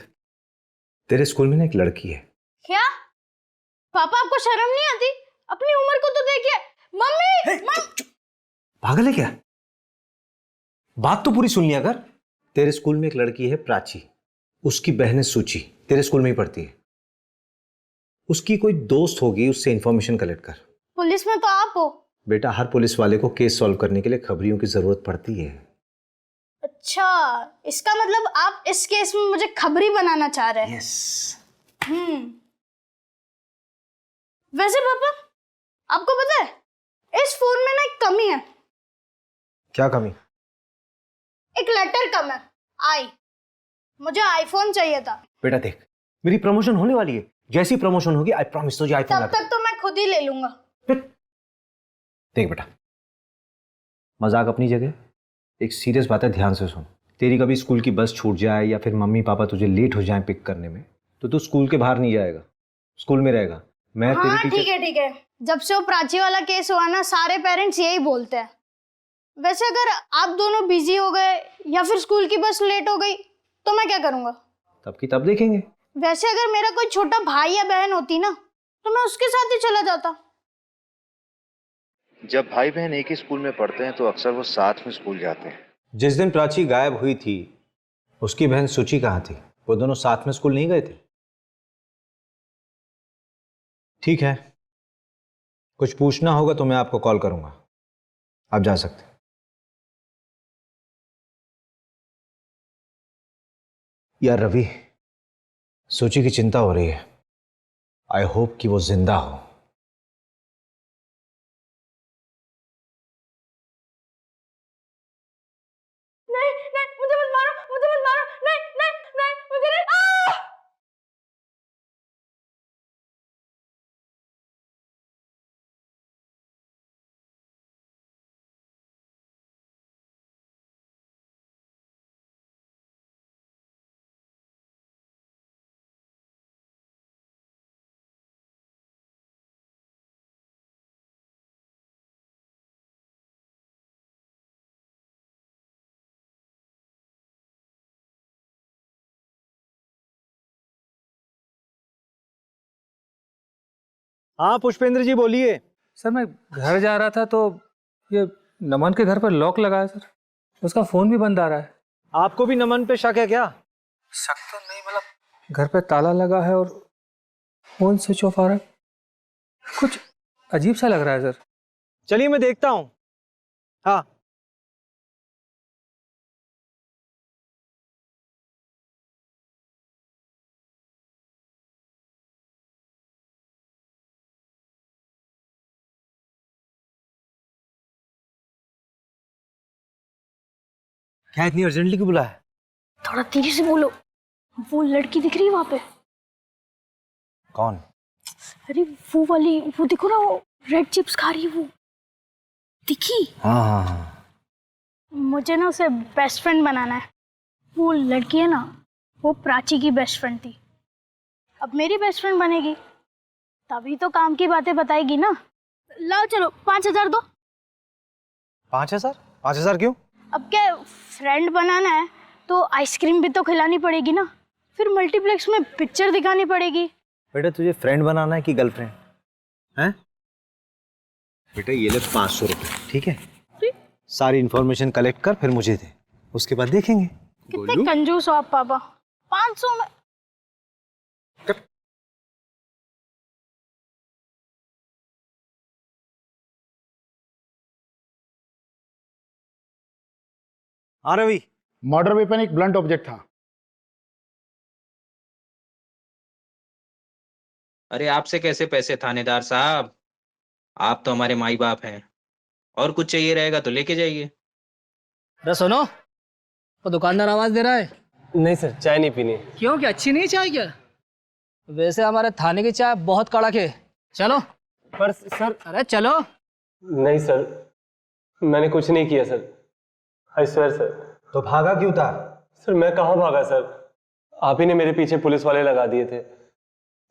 तेरे स्कूल में ना एक लड़की है। क्या पापा, आपको शर्म नहीं आती? अपनी उम्र को तो देखिए। मम्मी पागल है क्या? बात तो पूरी सुन लिया कर। तेरे स्कूल में एक लड़की है प्राची, उसकी बहन है सूची, तेरे स्कूल में ही पढ़ती है। उसकी कोई दोस्त होगी, उससे इंफॉर्मेशन कलेक्ट कर। पुलिस में तो आप हो। बेटा, हर पुलिस वाले को केस सॉल्व करने के लिए खबरियों की जरूरत पड़ती है। अच्छा, इसका मतलब आप इस केस में मुझे खबरी बनाना चाह रहे हैं। यस। वैसे पापा, आपको पता है इस फोन में ना एक कमी है। क्या कमी? एक लेटर कम है, आई। मुझे आईफोन चाहिए था। बेटा देख, मेरी प्रमोशन होने वाली है, जैसी प्रमोशन होगी आई प्रॉमिस तुझे आईफोन। तब तक तो मैं खुद ही ले लूंगा। देख बेटा, मजाक अपनी जगह, एक सीरियस बात है, ध्यान से सुन। तेरी कभी स्कूल की बस छूट जाए या फिर मम्मी पापा तुझे लेट हो जाए पिक करने में, तो तू स्कूल के बाहर नहीं जाएगा, स्कूल में रहेगा। मैं हाँ तेरी ठीक है ठीक है। जब से वो प्राची वाला केस हुआ ना, सारे पेरेंट्स यही बोलते हैं। वैसे अगर आप दोनों बिजी हो गए या फिर स्कूल की बस लेट हो गई तो मैं क्या करूंगा? तब की तब देखेंगे। वैसे अगर मेरा कोई छोटा भाई या बहन होती ना तो मैं उसके साथ ही चला जाता। जब भाई बहन एक ही स्कूल में पढ़ते हैं तो अक्सर वो साथ में स्कूल जाते हैं। जिस दिन प्राची गायब हुई थी, उसकी बहन सुची कहाँ थी? वो दोनों साथ में स्कूल नहीं गए थे? ठीक है, कुछ पूछना होगा तो मैं आपको कॉल करूंगा। आप जा सकते हैं। यार रवि, सोची की चिंता हो रही है। आई होप कि वो जिंदा हो। नहीं नहीं, मुझे मत मारो, मुझे मत मारो, नहीं नहीं नहीं, मुझे नहीं। हाँ पुष्पेंद्र जी बोलिए। सर मैं घर जा रहा था तो ये नमन के घर पर लॉक लगा है सर, उसका फोन भी बंद आ रहा है। आपको भी नमन पे शक है क्या? शक तो नहीं, मतलब घर पे ताला लगा है और फोन स्विच ऑफ आ रहा है, कुछ अजीब सा लग रहा है सर। चलिए मैं देखता हूं। हाँ क्या इतनी अर्जेंटली क्यों बुलाया? थोड़ा धीरे से बोलो, वो लड़की दिख रही है वहां पे। कौन? अरे वो वाली, वो देखो ना, वो रेड चिप्स खा रही है, वो दिखी? हाँ हाँ हाँ। मुझे ना उसे बेस्ट फ्रेंड बनाना है। वो लड़की है ना, वो प्राची की बेस्ट फ्रेंड थी, अब मेरी बेस्ट फ्रेंड बनेगी, तभी तो काम की बातें बताएगी ना। लाओ चलो, 5,000 दो। 5,000? 5,000 क्यों? अब क्या, फ्रेंड बनाना है तो आइसक्रीम भी तो खिलानी पड़ेगी ना, फिर मल्टीप्लेक्स में पिक्चर दिखानी पड़ेगी। बेटा तुझे फ्रेंड बनाना है कि गर्लफ्रेंड हैं? बेटा ये ले 500 रुपए, ठीक है? सारी इंफॉर्मेशन कलेक्ट कर फिर मुझे दे, उसके बाद देखेंगे। कितने कंजूस हो आप पापा, 500 में। हाँ रवि। मर्डर वेपन एक ब्लंट ऑब्जेक्ट था। अरे आपसे कैसे पैसे थानेदार साहब, आप तो हमारे माई बाप हैं, और कुछ चाहिए रहेगा तो लेके जाइए। अरे सुनो, वो दुकानदार आवाज दे रहा है। नहीं सर, चाय नहीं पीनी। क्यों, क्या अच्छी नहीं चाय क्या? वैसे हमारे थाने की चाय बहुत कड़क है, चलो। पर सर, अरे चलो। नहीं सर, मैंने कुछ नहीं किया सर, आई स्वेयर सर। तो भागा क्यों था? सर मैं कहाँ भागा सर, आप ही ने मेरे पीछे पुलिस वाले लगा दिए थे।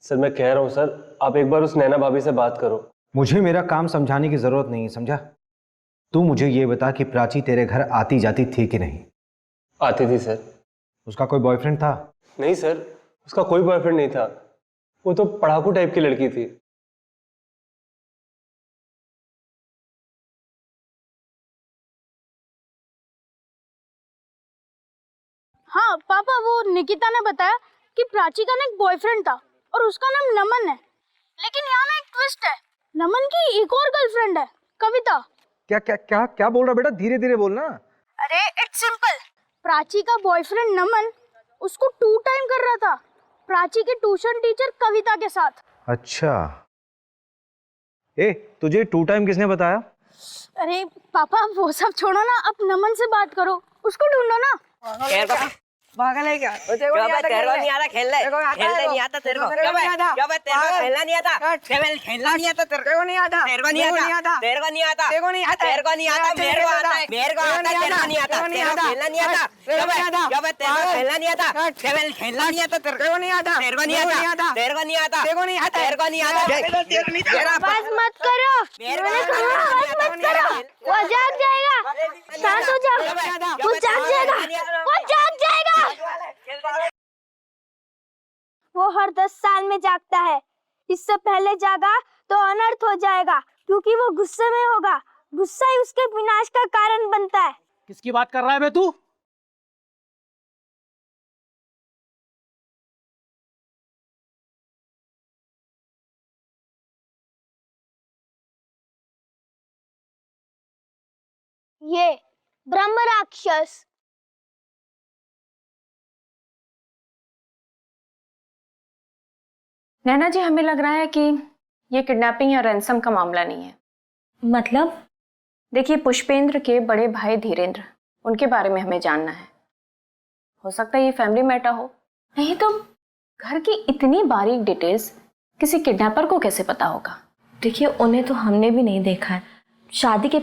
सर मैं कह रहा हूँ सर, आप एक बार उस नैना भाभी से बात करो। मुझे मेरा काम समझाने की जरूरत नहीं है, समझा? तू मुझे ये बता कि प्राची तेरे घर आती जाती थी कि नहीं? आती थी सर। उसका कोई बॉयफ्रेंड था? नहीं सर, उसका कोई बॉयफ्रेंड नहीं था, वो तो पढ़ाकू टाइप की लड़की थी। हाँ पापा, वो निकिता ने बताया कि प्राची का ना एक बॉयफ्रेंड था और उसका नाम नमन है, लेकिन यहाँ ना एक ट्विस्ट है, नमन की एक और गर्लफ्रेंड है, कविता। क्या क्या क्या क्या बोल रहा बेटा? धीरे धीरे बोलना। अरे इट्स सिंपल, प्राची का बॉयफ्रेंड नमन उसको 2 टाइम कर रहा था, प्राची के ट्यूशन टीचर कविता के साथ। अच्छा, ए तुझे 2 टाइम किसने बताया? अरे पापा वो सब छोड़ो ना, अब नमन से बात करो, उसको ढूंढो ना। भागा ले क्या? तेरे को नहीं आता खेलना, खेलने नहीं आता तेरे को, तेरे को खेलना नहीं आता, खेलना नहीं आता तेरे को, नहीं आता, तेरे को नहीं आता, तेरे को नहीं आता, तेरे को नहीं आता, तेरे को नहीं आता, मेरे को आता है, मेरे को आता है, तेरे को नहीं आता, तेरे को खेलना नहीं आता, तेरे को खेलना नहीं आता, खेलना नहीं आता तेरे को, नहीं आता, तेरे को नहीं आता, तेरे को नहीं आता, तेरे को नहीं आता, तेरे को नहीं आता, बस मत करो, मैंने कहा बस मत करो, वो जाग जाएगा, शांत हो जाओ, वो जाग जाएगा, वो जाग जाएगा। वो हर 10 साल में जागता है, इससे पहले जागा तो अनर्थ हो जाएगा, क्योंकि वो गुस्से में होगा, गुस्सा ही उसके विनाश का कारण बनता है। किसकी बात कर रहा है बे तू? ये ब्रह्म राक्षस। नैना जी, हमें लग रहा है कि ये किडनैपिंग या रैंसम का मामला नहीं है। मतलब? देखिए, पुष्पेंद्र के बड़े भाई धीरेंद्र, उनके बारे में हमें जानना है। हो सकता है ये फैमिली मैटर हो, नहीं तो घर की इतनी बारीक डिटेल्स किसी किडनैपर को कैसे पता होगा? देखिए, उन्हें तो हमने भी नहीं देखा है। शादी के